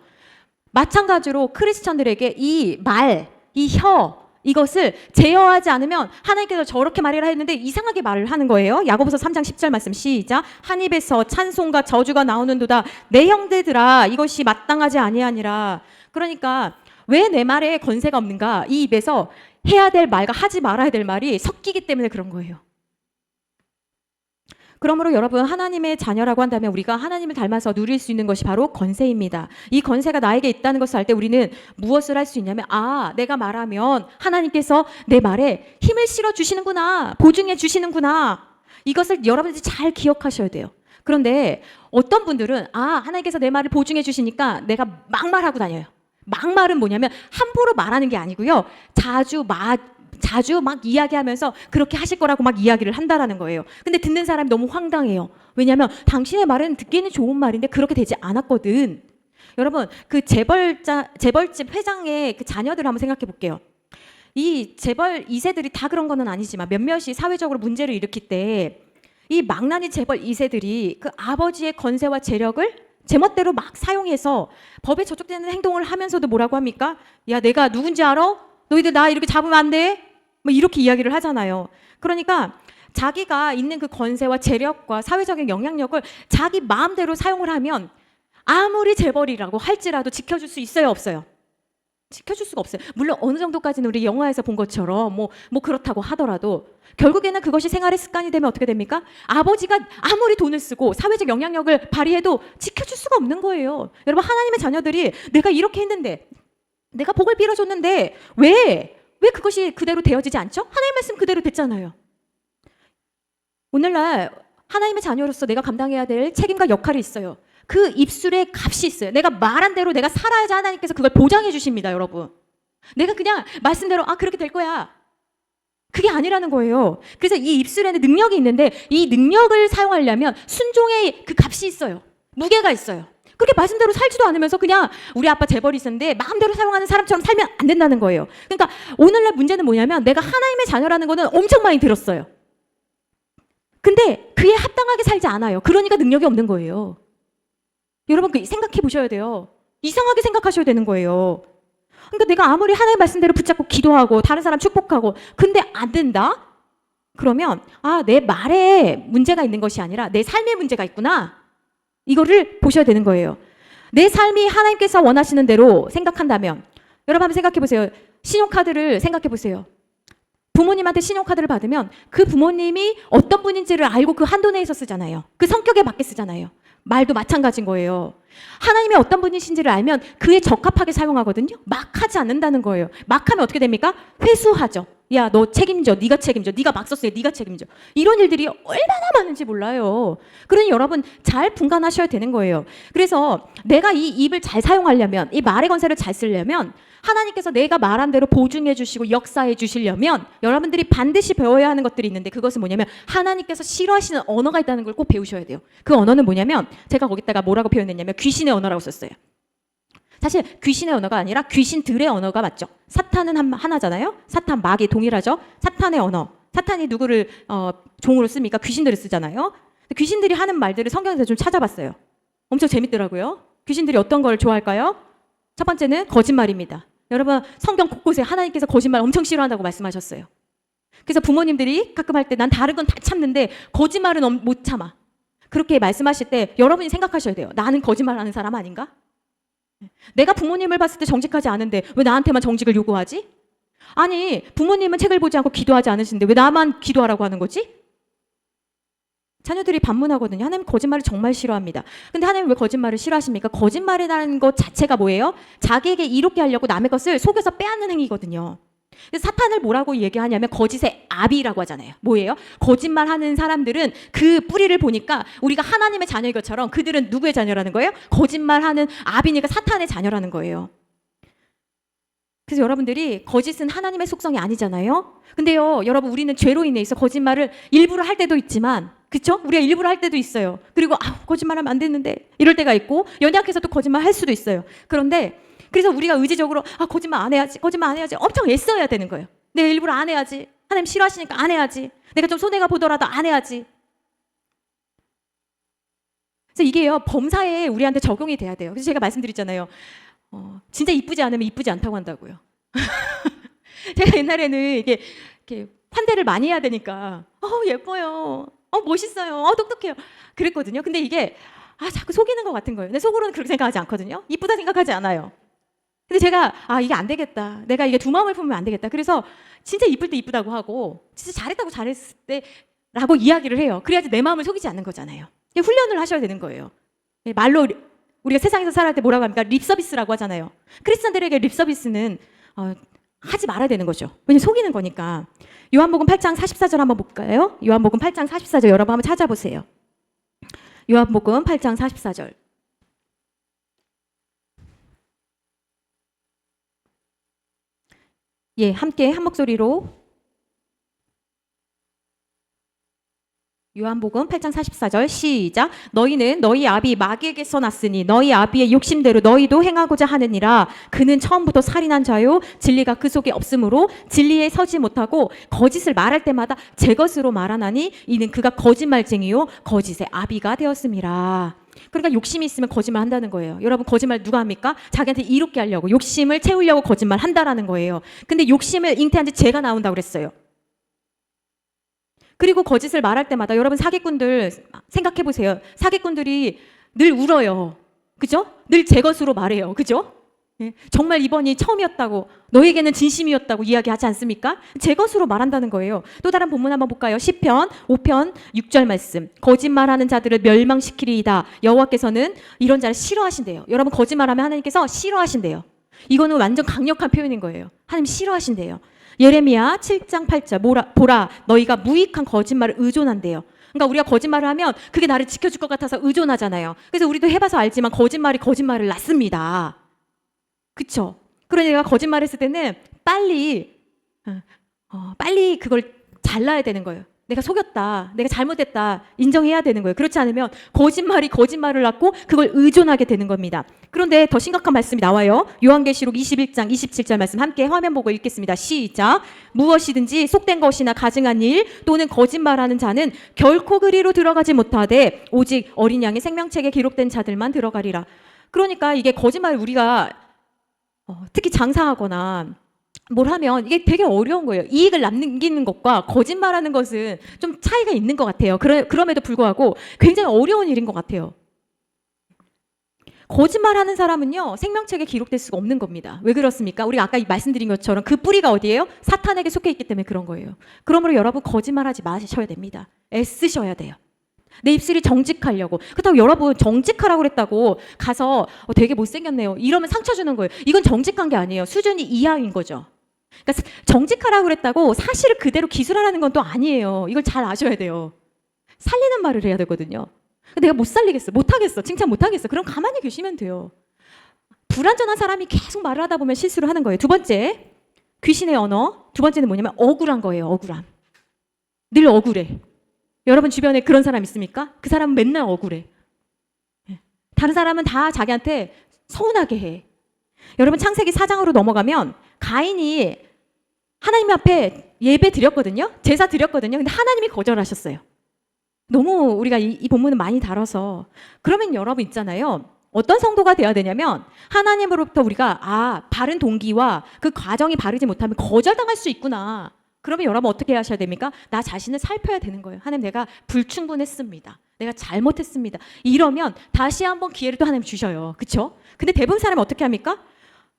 Speaker 1: 마찬가지로 크리스천들에게 이 말, 이 혀, 이것을 제어하지 않으면 하나님께서 저렇게 말이라 했는데 이상하게 말을 하는 거예요. 야고보서 3장 10절 말씀 시작. 한 입에서 찬송과 저주가 나오는도다. 내 형제들아 이것이 마땅하지 아니하니라. 그러니까 왜 내 말에 권세가 없는가? 이 입에서 해야 될 말과 하지 말아야 될 말이 섞이기 때문에 그런 거예요. 그러므로 여러분, 하나님의 자녀라고 한다면 우리가 하나님을 닮아서 누릴 수 있는 것이 바로 권세입니다. 이 권세가 나에게 있다는 것을 알 때 우리는 무엇을 할 수 있냐면, 내가 말하면 하나님께서 내 말에 힘을 실어 주시는구나, 보증해 주시는구나. 이것을 여러분들이 잘 기억하셔야 돼요. 그런데 어떤 분들은 하나님께서 내 말을 보증해 주시니까 내가 막말하고 다녀요. 막말은 뭐냐면 함부로 말하는 게 아니고요. 자주 막 이야기하면서 그렇게 하실 거라고 막 이야기를 한다라는 거예요. 근데 듣는 사람이 너무 황당해요. 왜냐하면 당신의 말은 듣기에는 좋은 말인데 그렇게 되지 않았거든. 여러분, 그 재벌집 회장의 그 자녀들을 한번 생각해 볼게요. 이 재벌 2세들이 다 그런 거는 아니지만 몇몇이 사회적으로 문제를 일으킬 때 이 망나니 재벌 2세들이 그 아버지의 권세와 재력을 제멋대로 막 사용해서 법에 저촉되는 행동을 하면서도 뭐라고 합니까? 야, 내가 누군지 알아? 너희들 나 이렇게 잡으면 안 돼? 뭐 이렇게 이야기를 하잖아요. 그러니까 자기가 있는 그 권세와 재력과 사회적인 영향력을 자기 마음대로 사용을 하면 아무리 재벌이라고 할지라도 지켜줄 수 있어요, 없어요? 지켜줄 수가 없어요. 물론 어느 정도까지는 우리 영화에서 본 것처럼 뭐 그렇다고 하더라도 결국에는 그것이 생활의 습관이 되면 어떻게 됩니까? 아버지가 아무리 돈을 쓰고 사회적 영향력을 발휘해도 지켜줄 수가 없는 거예요. 여러분, 하나님의 자녀들이 내가 이렇게 했는데, 내가 복을 빌어줬는데 왜 그것이 그대로 되어지지 않죠? 하나님 말씀 그대로 됐잖아요. 오늘날 하나님의 자녀로서 내가 감당해야 될 책임과 역할이 있어요. 그 입술에 값이 있어요. 내가 말한 대로 내가 살아야지 하나님께서 그걸 보장해 주십니다, 여러분. 내가 그냥 말씀대로 그렇게 될 거야. 그게 아니라는 거예요. 그래서 이 입술에는 능력이 있는데 이 능력을 사용하려면 순종의 그 값이 있어요. 무게가 있어요. 그렇게 말씀대로 살지도 않으면서 그냥 우리 아빠 재벌이 있었는데 마음대로 사용하는 사람처럼 살면 안 된다는 거예요. 그러니까 오늘날 문제는 뭐냐면 내가 하나님의 자녀라는 거는 엄청 많이 들었어요. 근데 그에 합당하게 살지 않아요. 그러니까 능력이 없는 거예요. 여러분, 생각해 보셔야 돼요. 이상하게 생각하셔야 되는 거예요. 그러니까 내가 아무리 하나님의 말씀대로 붙잡고 기도하고 다른 사람 축복하고 근데 안 된다? 그러면 내 말에 문제가 있는 것이 아니라 내 삶에 문제가 있구나. 이거를 보셔야 되는 거예요. 내 삶이 하나님께서 원하시는 대로 생각한다면, 여러분 한번 생각해 보세요. 신용카드를 생각해 보세요. 부모님한테 신용카드를 받으면 그 부모님이 어떤 분인지를 알고 그 한도 내에서 쓰잖아요. 그 성격에 맞게 쓰잖아요. 말도 마찬가지인 거예요. 하나님이 어떤 분이신지를 알면 그에 적합하게 사용하거든요. 막 하지 않는다는 거예요. 막 하면 어떻게 됩니까? 회수하죠. 야, 너 책임져. 네가 책임져. 네가 막 썼으니 네가 책임져. 이런 일들이 얼마나 많은지 몰라요. 그러니 여러분 잘 분간하셔야 되는 거예요. 그래서 내가 이 입을 잘 사용하려면, 이 말의 권세를 잘 쓰려면 하나님께서 내가 말한 대로 보증해 주시고 역사해 주시려면 여러분들이 반드시 배워야 하는 것들이 있는데, 그것은 뭐냐면 하나님께서 싫어하시는 언어가 있다는 걸 꼭 배우셔야 돼요. 그 언어는 뭐냐면 제가 거기다가 뭐라고 표현했냐면 귀신의 언어라고 썼어요. 사실 귀신의 언어가 아니라 귀신들의 언어가 맞죠. 사탄은 하나잖아요. 사탄, 마귀 동일하죠. 사탄의 언어. 사탄이 누구를 종으로 씁니까? 귀신들을 쓰잖아요. 귀신들이 하는 말들을 성경에서 좀 찾아봤어요. 엄청 재밌더라고요. 귀신들이 어떤 걸 좋아할까요? 첫 번째는 거짓말입니다. 여러분, 성경 곳곳에 하나님께서 거짓말 엄청 싫어한다고 말씀하셨어요. 그래서 부모님들이 가끔 할 때 난 다른 건 다 참는데 거짓말은 못 참아. 그렇게 말씀하실 때 여러분이 생각하셔야 돼요. 나는 거짓말하는 사람 아닌가? 내가 부모님을 봤을 때 정직하지 않은데 왜 나한테만 정직을 요구하지? 아니, 부모님은 책을 보지 않고 기도하지 않으시는데 왜 나만 기도하라고 하는 거지? 자녀들이 반문하거든요. 하나님 거짓말을 정말 싫어합니다. 근데 하나님 왜 거짓말을 싫어하십니까? 거짓말이라는 것 자체가 뭐예요? 자기에게 이롭게 하려고 남의 것을 속여서 빼앗는 행위거든요. 그래서 사탄을 뭐라고 얘기하냐면 거짓의 아비라고 하잖아요. 뭐예요? 거짓말하는 사람들은 그 뿌리를 보니까 우리가 하나님의 자녀인 것처럼 그들은 누구의 자녀라는 거예요? 거짓말하는 아비니까 사탄의 자녀라는 거예요. 그래서 여러분들이 거짓은 하나님의 속성이 아니잖아요. 근데요, 여러분 우리는 죄로 인해서 거짓말을 일부러 할 때도 있지만, 그렇죠? 우리가 일부러 할 때도 있어요. 그리고 거짓말하면 안 됐는데 이럴 때가 있고 연약해서 또 거짓말 할 수도 있어요. 그런데 그래서 우리가 의지적으로 거짓말 안 해야지, 거짓말 안 해야지 엄청 애써야 되는 거예요. 내가 일부러 안 해야지. 하나님 싫어하시니까 안 해야지. 내가 좀 손해가 보더라도 안 해야지. 그래서 이게요, 범사에 우리한테 적용이 돼야 돼요. 그래서 제가 말씀드렸잖아요. 진짜 이쁘지 않으면 이쁘지 않다고 한다고요. 제가 옛날에는 이렇게 환대를 많이 해야 되니까 예뻐요, 멋있어요, 똑똑해요 그랬거든요. 근데 이게 자꾸 속이는 것 같은 거예요. 근데 속으로는 그렇게 생각하지 않거든요. 이쁘다 생각하지 않아요. 근데 제가 이게 안 되겠다, 내가 이게 두 마음을 품으면 안 되겠다, 그래서 진짜 이쁠 때 이쁘다고 하고 진짜 잘했다고 잘했을 때 라고 이야기를 해요. 그래야지 내 마음을 속이지 않는 거잖아요. 훈련을 하셔야 되는 거예요. 말로 우리가 세상에서 살아갈 때 뭐라고 합니까? 립서비스라고 하잖아요. 크리스천들에게 립서비스는 하지 말아야 되는 거죠. 왜냐면 속이는 거니까. 요한복음 8장 44절 한번 볼까요? 요한복음 8장 44절 여러분 한번 찾아보세요. 요한복음 8장 44절. 예, 함께 한 목소리로 요한복음 8장 44절 시작. 너희는 너희 아비 마귀에게서 났으니 너희 아비의 욕심대로 너희도 행하고자 하느니라. 그는 처음부터 살인한 자요 진리가 그 속에 없으므로 진리에 서지 못하고 거짓을 말할 때마다 제 것으로 말하나니 이는 그가 거짓말쟁이요 거짓의 아비가 되었음이라. 그러니까 욕심이 있으면 거짓말 한다는 거예요. 여러분 거짓말 누가 합니까? 자기한테 이롭게 하려고, 욕심을 채우려고 거짓말 한다라는 거예요. 근데 욕심을 잉태한 지 죄가 나온다고 그랬어요. 그리고 거짓을 말할 때마다 여러분 사기꾼들 생각해 보세요. 사기꾼들이 늘 울어요. 그죠? 늘 제 것으로 말해요. 그죠? 예. 정말 이번이 처음이었다고, 너에게는 진심이었다고 이야기하지 않습니까? 제 것으로 말한다는 거예요. 또 다른 본문 한번 볼까요? 시편 5편 6절 말씀. 거짓말하는 자들을 멸망시키리이다. 여호와께서는 이런 자를 싫어하신대요. 여러분 거짓말하면 하나님께서 싫어하신대요. 이거는 완전 강력한 표현인 거예요. 하나님 싫어하신대요. 예레미야 7장 8절 보라 너희가 무익한 거짓말을 의존한대요. 그러니까 우리가 거짓말을 하면 그게 나를 지켜줄 것 같아서 의존하잖아요. 그래서 우리도 해봐서 알지만 거짓말이 거짓말을 낳습니다. 그쵸? 그러니까 내가 거짓말했을 때는 빨리 그걸 잘라야 되는 거예요. 내가 속였다, 내가 잘못했다 인정해야 되는 거예요. 그렇지 않으면 거짓말이 거짓말을 낳고 그걸 의존하게 되는 겁니다. 그런데 더 심각한 말씀이 나와요. 요한계시록 21장 27절 말씀 함께 화면 보고 읽겠습니다. 시작. 무엇이든지 속된 것이나 가증한 일 또는 거짓말하는 자는 결코 그리로 들어가지 못하되 오직 어린 양의 생명책에 기록된 자들만 들어가리라. 그러니까 이게 거짓말, 우리가 특히 장사하거나 뭘 하면 이게 되게 어려운 거예요. 이익을 남기는 것과 거짓말하는 것은 좀 차이가 있는 것 같아요. 그럼에도 불구하고 굉장히 어려운 일인 것 같아요. 거짓말하는 사람은요 생명책에 기록될 수가 없는 겁니다. 왜 그렇습니까? 우리가 아까 말씀드린 것처럼 그 뿌리가 어디예요? 사탄에게 속해 있기 때문에 그런 거예요. 그러므로 여러분 거짓말하지 마셔야 됩니다. 애쓰셔야 돼요. 내 입술이 정직하려고. 그렇다고 여러분 정직하라고 그랬다고 가서 되게 못생겼네요 이러면 상처 주는 거예요. 이건 정직한 게 아니에요. 수준이 이하인 거죠. 그러니까 정직하라고 그랬다고 사실을 그대로 기술하라는 건 또 아니에요. 이걸 잘 아셔야 돼요. 살리는 말을 해야 되거든요. 내가 못 살리겠어, 못하겠어, 칭찬 못하겠어, 그럼 가만히 계시면 돼요. 불완전한 사람이 계속 말을 하다 보면 실수를 하는 거예요. 두 번째, 귀신의 언어. 두 번째는 뭐냐면 억울한 거예요. 억울함. 늘 억울해. 여러분 주변에 그런 사람 있습니까? 그 사람은 맨날 억울해. 다른 사람은 다 자기한테 서운하게 해. 여러분 창세기 4장으로 넘어가면 가인이 하나님 앞에 예배 드렸거든요. 제사 드렸거든요. 근데 하나님이 거절하셨어요. 너무 우리가 이 본문을 많이 다뤄서. 그러면 여러분 있잖아요. 어떤 성도가 돼야 되냐면 하나님으로부터 우리가 바른 동기와 그 과정이 바르지 못하면 거절당할 수 있구나. 그러면 여러분 어떻게 하셔야 됩니까? 나 자신을 살펴야 되는 거예요. 하나님 내가 불충분했습니다. 내가 잘못했습니다. 이러면 다시 한번 기회를 또 하나님 주셔요. 그렇죠? 근데 대부분 사람은 어떻게 합니까?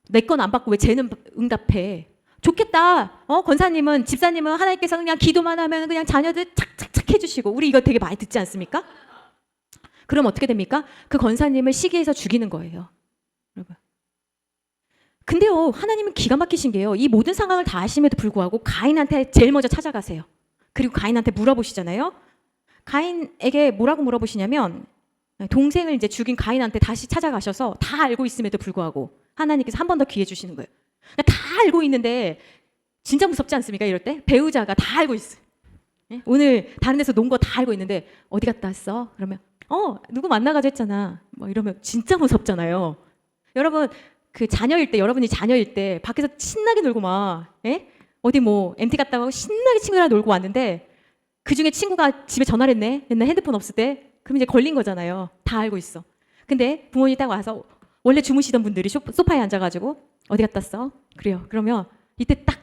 Speaker 1: 내 건 안 받고 왜 쟤는 응답해? 좋겠다. 권사님은, 집사님은 하나님께서 그냥 기도만 하면 그냥 자녀들 착착착 해주시고, 우리 이거 되게 많이 듣지 않습니까? 그럼 어떻게 됩니까? 그 권사님을 시기해서 죽이는 거예요. 여러분. 근데요, 하나님은 기가 막히신 게요. 이 모든 상황을 다 아심에도 불구하고 가인한테 제일 먼저 찾아가세요. 그리고 가인한테 물어보시잖아요. 가인에게 뭐라고 물어보시냐면, 동생을 이제 죽인 가인한테 다시 찾아가셔서 다 알고 있음에도 불구하고 하나님께서 한 번 더 기회 주시는 거예요. 그러니까 다 알고 있는데 진짜 무섭지 않습니까? 이럴 때 배우자가 다 알고 있어. 예? 오늘 다른 데서 논 거 다 알고 있는데 어디 갔다 왔어? 그러면 누구 만나가지고 했잖아. 뭐 이러면 진짜 무섭잖아요. 여러분 그 자녀일 때, 여러분이 자녀일 때 밖에서 신나게 놀고 막 어디 뭐 MT 갔다 오고 신나게 친구랑 놀고 왔는데 그 중에 친구가 집에 전화를 했네. 옛날 핸드폰 없을 때. 그럼 이제 걸린 거잖아요. 다 알고 있어. 근데 부모님이 딱 와서 원래 주무시던 분들이 소파에 앉아가지고 어디 갔다 왔어? 그래요. 그러면 이때 딱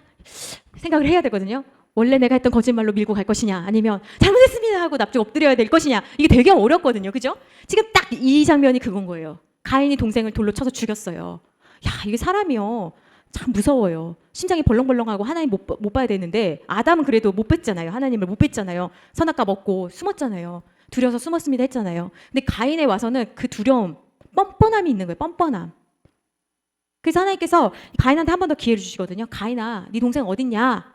Speaker 1: 생각을 해야 되거든요. 원래 내가 했던 거짓말로 밀고 갈 것이냐, 아니면 잘못했습니다 하고 납작 엎드려야 될 것이냐. 이게 되게 어렵거든요. 그죠? 지금 딱 이 장면이 그건 거예요. 가인이 동생을 돌로 쳐서 죽였어요. 야, 이게 사람이요. 참 무서워요. 심장이 벌렁벌렁하고 하나님 못 봐야 되는데 아담은 그래도 못 뵀잖아요. 하나님을 못 뵀잖아요. 선악과 먹고 숨었잖아요. 두려워서 숨었습니다 했잖아요. 근데 가인에 와서는 그 두려움, 뻔뻔함이 있는 거예요. 뻔뻔함. 그래서 하나님께서 가인한테 한 번 더 기회를 주시거든요. 가인아, 네 동생 어딨냐?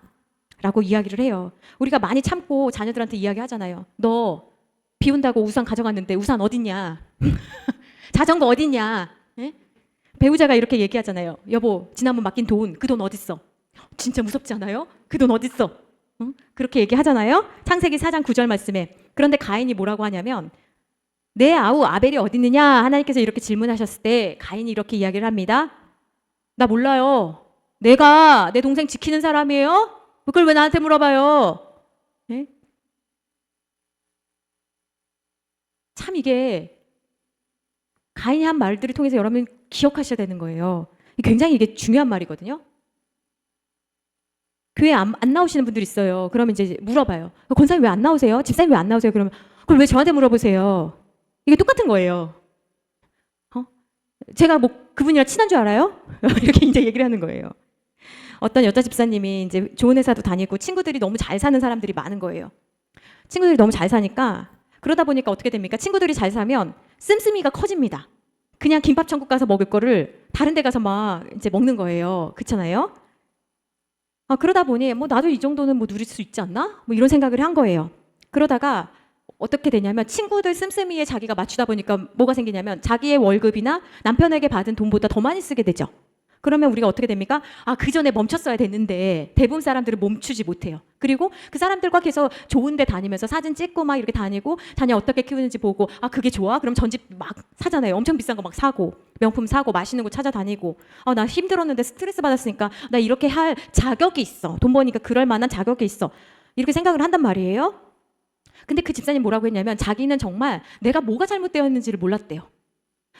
Speaker 1: 라고 이야기를 해요. 우리가 많이 참고 자녀들한테 이야기하잖아요. 너 비 온다고 우산 가져갔는데 우산 어딨냐? 자전거 어딨냐? 예? 배우자가 이렇게 얘기하잖아요. 여보, 지난번 맡긴 돈, 그 돈 어딨어? 진짜 무섭지 않아요? 그 돈 어딨어? 응? 그렇게 얘기하잖아요. 창세기 4장 9절 말씀에. 그런데 가인이 뭐라고 하냐면 내 아우 아벨이 어디 있느냐 하나님께서 이렇게 질문하셨을 때 가인이 이렇게 이야기를 합니다. 나 몰라요. 내가 내 동생 지키는 사람이에요? 그걸 왜 나한테 물어봐요? 네? 참 이게 가인이 한 말들을 통해서 여러분 기억하셔야 되는 거예요. 굉장히 이게 중요한 말이거든요. 교회 안 나오시는 분들 있어요. 그러면 이제 물어봐요. 권사님 왜 안 나오세요? 집사님 왜 안 나오세요? 그러면 그걸 왜 저한테 물어보세요? 이게 똑같은 거예요. 제가 뭐 그분이랑 친한 줄 알아요? 이렇게 이제 얘기를 하는 거예요. 어떤 여자 집사님이 이제 좋은 회사도 다니고 친구들이 너무 잘 사는 사람들이 많은 거예요. 친구들이 너무 잘 사니까 그러다 보니까 어떻게 됩니까? 친구들이 잘 사면 씀씀이가 커집니다. 그냥 김밥 천국 가서 먹을 거를 다른 데 가서 막 이제 먹는 거예요. 그렇잖아요? 그러다 보니 뭐 나도 이 정도는 뭐 누릴 수 있지 않나? 뭐 이런 생각을 한 거예요. 그러다가 어떻게 되냐면 친구들 씀씀이에 자기가 맞추다 보니까 뭐가 생기냐면 자기의 월급이나 남편에게 받은 돈보다 더 많이 쓰게 되죠. 그러면 우리가 어떻게 됩니까? 그 전에 멈췄어야 됐는데 대부분 사람들은 멈추지 못해요. 그리고 그 사람들과 계속 좋은 데 다니면서 사진 찍고 막 이렇게 다니고 자녀 어떻게 키우는지 보고 그게 좋아? 그럼 전집 막 사잖아요. 엄청 비싼 거 막 사고 명품 사고 맛있는 거 찾아다니고 나 힘들었는데 스트레스 받았으니까 나 이렇게 할 자격이 있어. 돈 버니까 그럴 만한 자격이 있어. 이렇게 생각을 한단 말이에요. 근데 그 집사님 뭐라고 했냐면 자기는 정말 내가 뭐가 잘못되었는지를 몰랐대요.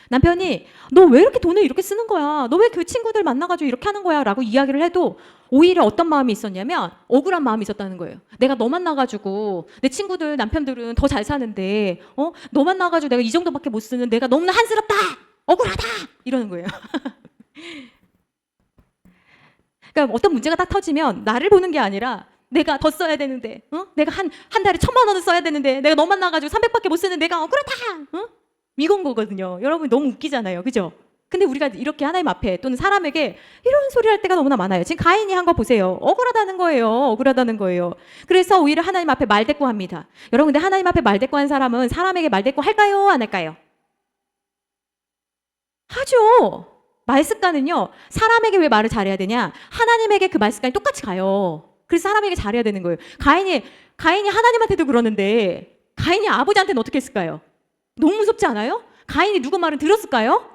Speaker 1: 남편이 너 왜 이렇게 돈을 이렇게 쓰는 거야? 너 왜 그 친구들 만나가지고 이렇게 하는 거야? 라고 이야기를 해도 오히려 어떤 마음이 있었냐면 억울한 마음이 있었다는 거예요. 내가 너 만나가지고 내 친구들 남편들은 더 잘 사는데 너 만나가지고 내가 이 정도밖에 못 쓰는 내가 너무나 한스럽다! 억울하다! 이러는 거예요. 그러니까 어떤 문제가 딱 터지면 나를 보는 게 아니라 내가 더 써야 되는데 내가 한 달에 1,000만 원을 써야 되는데 내가 너 만나가지고 300밖에 못 쓰는 내가 억울하다! 이건 거거든요. 여러분 너무 웃기잖아요. 그죠? 근데 우리가 이렇게 하나님 앞에 또는 사람에게 이런 소리를 할 때가 너무나 많아요. 지금 가인이 한 거 보세요. 억울하다는 거예요. 억울하다는 거예요. 그래서 오히려 하나님 앞에 말대꾸합니다. 여러분 근데 하나님 앞에 말대꾸한 사람은 사람에게 말대꾸 할까요? 안 할까요? 하죠. 말습관은요. 사람에게 왜 말을 잘해야 되냐? 하나님에게 그 말습관이 똑같이 가요. 그래서 사람에게 잘해야 되는 거예요. 가인이 하나님한테도 그러는데 가인이 아버지한테는 어떻게 했을까요? 너무 무섭지 않아요? 가인이 누구 말은 들었을까요?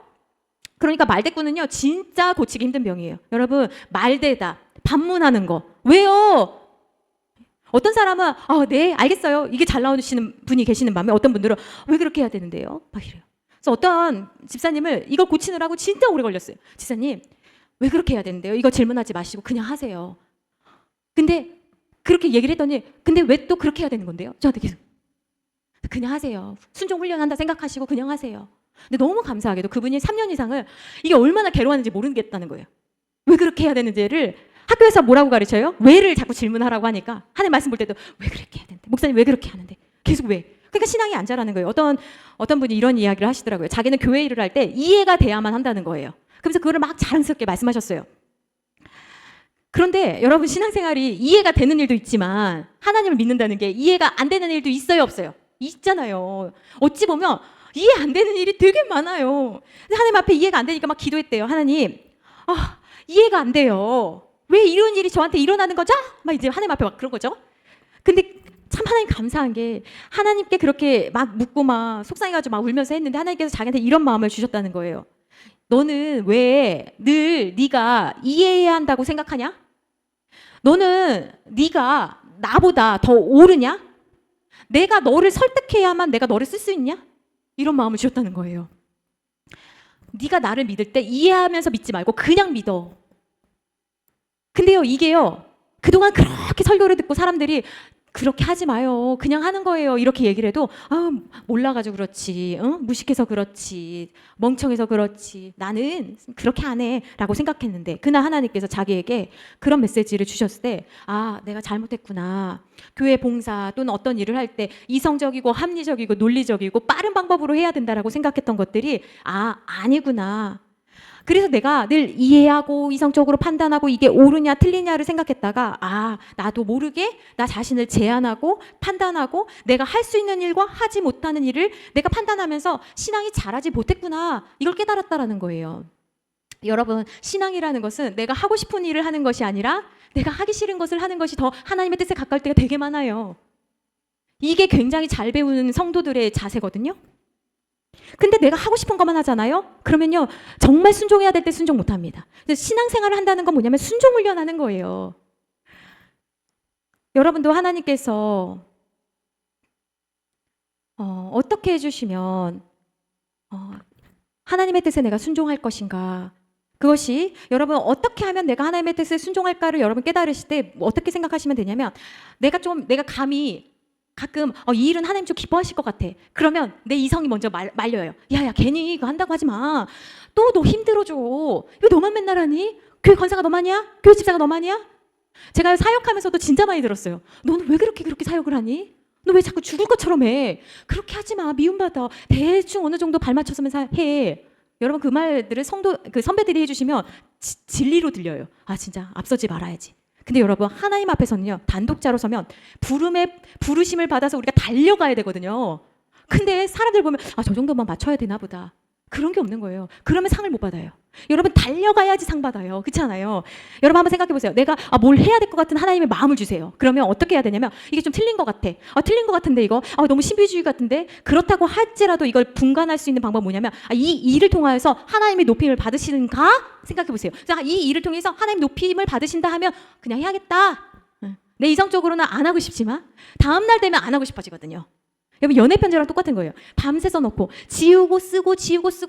Speaker 1: 그러니까 말대꾸는요 진짜 고치기 힘든 병이에요. 여러분 말대다 반문하는 거 왜요? 어떤 사람은 네 알겠어요 이게 잘 나오시는 분이 계시는 반면 어떤 분들은 왜 그렇게 해야 되는데요? 막 이래요. 그래서 어떤 집사님을 이걸 고치느라고 진짜 오래 걸렸어요. 집사님 왜 그렇게 해야 되는데요? 이거 질문하지 마시고 그냥 하세요. 근데 그렇게 얘기를 했더니 근데 왜 또 그렇게 해야 되는 건데요? 저한테 계속 그냥 하세요. 순종 훈련한다 생각하시고 그냥 하세요. 근데 너무 감사하게도 그분이 3년 이상을 이게 얼마나 괴로웠는지 모르겠다는 거예요. 왜 그렇게 해야 되는지를 학교에서 뭐라고 가르쳐요? 왜를 자꾸 질문하라고 하니까 하나님 말씀 볼 때도 왜 그렇게 해야 되는데? 목사님 왜 그렇게 하는데? 계속 왜? 그러니까 신앙이 안 자라는 거예요. 어떤 분이 이런 이야기를 하시더라고요. 자기는 교회 일을 할 때 이해가 돼야만 한다는 거예요. 그래서 그거를 막 자랑스럽게 말씀하셨어요. 그런데 여러분 신앙생활이 이해가 되는 일도 있지만 하나님을 믿는다는 게 이해가 안 되는 일도 있어요, 없어요? 있잖아요. 어찌 보면 이해 안 되는 일이 되게 많아요. 하나님 앞에 이해가 안 되니까 막 기도했대요. 하나님, 이해가 안 돼요. 왜 이런 일이 저한테 일어나는 거죠? 막 이제 하나님 앞에 막 그런 거죠. 근데 참 하나님 감사한 게 하나님께 그렇게 막 묻고 막 속상해가지고 막 울면서 했는데 하나님께서 자기한테 이런 마음을 주셨다는 거예요. 너는 왜 늘 네가 이해해야 한다고 생각하냐? 너는 네가 나보다 더 옳으냐? 내가 너를 설득해야만 내가 너를 쓸 수 있냐? 이런 마음을 주셨다는 거예요. 네가 나를 믿을 때 이해하면서 믿지 말고 그냥 믿어. 근데요, 이게요, 그동안 그렇게 설교를 듣고 사람들이 그렇게 하지 마요. 그냥 하는 거예요. 이렇게 얘기를 해도 몰라가지고 그렇지. 무식해서 그렇지. 멍청해서 그렇지. 나는 그렇게 안 해. 라고 생각했는데 그날 하나님께서 자기에게 그런 메시지를 주셨을 때 내가 잘못했구나. 교회 봉사 또는 어떤 일을 할 때 이성적이고 합리적이고 논리적이고 빠른 방법으로 해야 된다라고 생각했던 것들이 아니구나. 그래서 내가 늘 이해하고 이성적으로 판단하고 이게 옳으냐 틀리냐를 생각했다가 나도 모르게 나 자신을 제한하고 판단하고 내가 할 수 있는 일과 하지 못하는 일을 내가 판단하면서 신앙이 자라지 못했구나. 이걸 깨달았다라는 거예요. 여러분, 신앙이라는 것은 내가 하고 싶은 일을 하는 것이 아니라 내가 하기 싫은 것을 하는 것이 더 하나님의 뜻에 가까울 때가 되게 많아요. 이게 굉장히 잘 배우는 성도들의 자세거든요. 근데 내가 하고 싶은 것만 하잖아요? 그러면요, 정말 순종해야 될 때 순종 못 합니다. 신앙생활을 한다는 건 뭐냐면 순종 훈련하는 거예요. 여러분도 하나님께서 어떻게 해주시면 하나님의 뜻에 내가 순종할 것인가? 그것이 여러분 어떻게 하면 내가 하나님의 뜻에 순종할까를 여러분 깨달으실 때 어떻게 생각하시면 되냐면 내가 감히 가끔 이 일은 하나님 좀 기뻐하실 것 같아. 그러면 내 이성이 먼저 말려요. 야야, 괜히 이거 한다고 하지 마. 또 너 힘들어져. 이거 너만 맨날 하니? 교회 권사가 너만이야? 교회 집사가 너만이야? 제가 사역하면서도 진짜 많이 들었어요. 너는 왜 그렇게 사역을 하니? 너 왜 자꾸 죽을 것처럼 해? 그렇게 하지 마. 미움받아. 대충 어느 정도 발맞춰서만 해. 여러분 그 말들을 선배들이 해주시면 진리로 들려요. 진짜 앞서지 말아야지. 근데 여러분 하나님 앞에서는요, 단독자로 서면 부르심을 받아서 우리가 달려가야 되거든요. 근데 사람들 보면 저 정도만 맞춰야 되나 보다. 그런 게 없는 거예요. 그러면 상을 못 받아요. 여러분 달려가야지 상 받아요. 그렇지 않아요? 여러분 한번 생각해 보세요. 내가 뭘 해야 될 것 같은 하나님의 마음을 주세요. 그러면 어떻게 해야 되냐면 이게 좀 틀린 것 같아. 틀린 것 같은데 이거 너무 신비주의 같은데 그렇다고 할지라도 이걸 분간할 수 있는 방법은 뭐냐면 이 일을 통하여서 하나님의 높임을 받으시는가 생각해 보세요. 자, 이 일을 통해서 하나님 높임을 받으신다 하면 그냥 해야겠다. 내 이성적으로는 안 하고 싶지만 다음 날 되면 안 하고 싶어지거든요. 여러분 연애 편지랑 똑같은 거예요. 밤새 써놓고 지우고 쓰고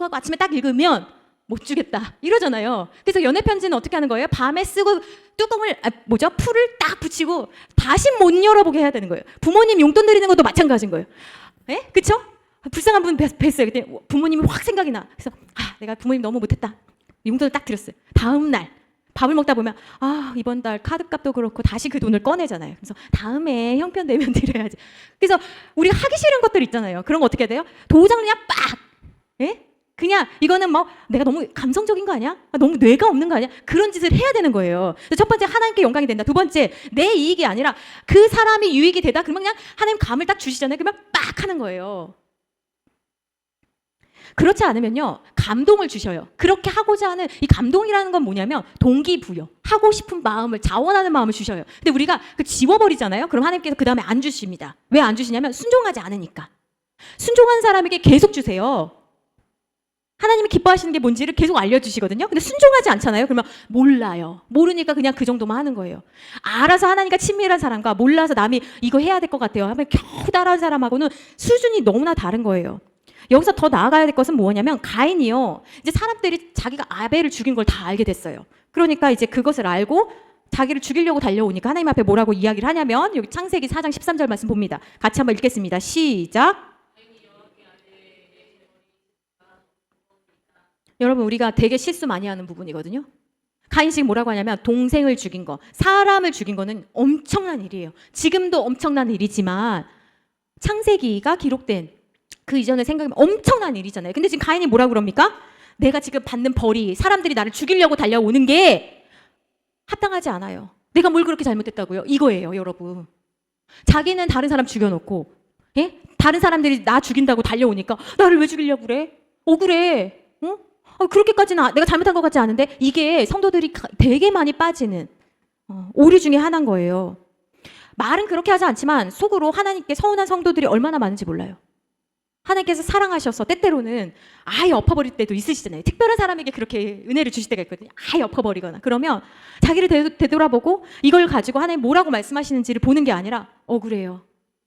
Speaker 1: 하고 아침에 딱 읽으면 못 주겠다 이러잖아요. 그래서 연애 편지는 어떻게 하는 거예요? 밤에 쓰고 뚜껑을 풀을 딱 붙이고 다시 못 열어보게 해야 되는 거예요. 부모님 용돈 드리는 것도 마찬가지인 거예요. 그쵸? 불쌍한 분 뵀어요. 그때 부모님이 확 생각이 나. 그래서 내가 부모님 너무 못했다. 용돈을 딱 드렸어요. 다음 날 밥을 먹다 보면 이번 달 카드값도 그렇고 다시 그 돈을 꺼내잖아요. 그래서 다음에 형편 내면 드려야지. 그래서 우리가 하기 싫은 것들 있잖아요. 그런 거 어떻게 해야 돼요? 도장을 그냥 빡! 그냥 이거는 내가 너무 감성적인 거 아니야? 너무 뇌가 없는 거 아니야? 그런 짓을 해야 되는 거예요. 첫 번째 하나님께 영광이 된다. 두 번째 내 이익이 아니라 그 사람이 유익이 되다. 그러면 그냥 하나님 감을 딱 주시잖아요. 그러면 빡 하는 거예요. 그렇지 않으면요, 감동을 주셔요. 그렇게 하고자 하는 이 감동이라는 건 뭐냐면 동기부여, 하고 싶은 마음을, 자원하는 마음을 주셔요. 근데 우리가 지워버리잖아요. 그럼 하나님께서 그 다음에 안 주십니다. 왜 안 주시냐면 순종하지 않으니까. 순종한 사람에게 계속 주세요. 하나님이 기뻐하시는 게 뭔지를 계속 알려주시거든요. 근데 순종하지 않잖아요. 그러면 몰라요. 모르니까 그냥 그 정도만 하는 거예요. 알아서 하나님과 친밀한 사람과 몰라서 남이 이거 해야 될 것 같아요 하면 겨우 따라한 사람하고는 수준이 너무나 다른 거예요. 여기서 더 나아가야 될 것은 뭐냐면 가인이요, 이제 사람들이 자기가 아벨을 죽인 걸 다 알게 됐어요. 그러니까 이제 그것을 알고 자기를 죽이려고 달려오니까 하나님 앞에 뭐라고 이야기를 하냐면 여기 창세기 4장 13절 말씀 봅니다. 같이 한번 읽겠습니다. 시작. 여러분 우리가 되게 실수 많이 하는 부분이거든요. 가인이 지금 뭐라고 하냐면 동생을 죽인 거, 사람을 죽인 거는 엄청난 일이에요. 지금도 엄청난 일이지만 창세기가 기록된 그 이전에 생각하면 엄청난 일이잖아요. 근데 지금 가인이 뭐라고 그럽니까? 내가 지금 받는 벌이 사람들이 나를 죽이려고 달려오는 게 합당하지 않아요. 내가 뭘 그렇게 잘못했다고요? 이거예요, 여러분. 자기는 다른 사람 죽여놓고, 예? 다른 사람들이 나 죽인다고 달려오니까 나를 왜 죽이려고 그래? 억울해. 어? 그렇게까지는 내가 잘못한 것 같지 않은데 이게 성도들이 되게 많이 빠지는 오류 중에 하나인 거예요. 말은 그렇게 하지 않지만 속으로 하나님께 서운한 성도들이 얼마나 많은지 몰라요. 하나님께서 사랑하셔서 때때로는 아예 엎어버릴 때도 있으시잖아요. 특별한 사람에게 그렇게 은혜를 주실 때가 있거든요. 아예 엎어버리거나. 그러면 자기를 되돌아보고 이걸 가지고 하나님 뭐라고 말씀하시는지를 보는 게 아니라 억울해요.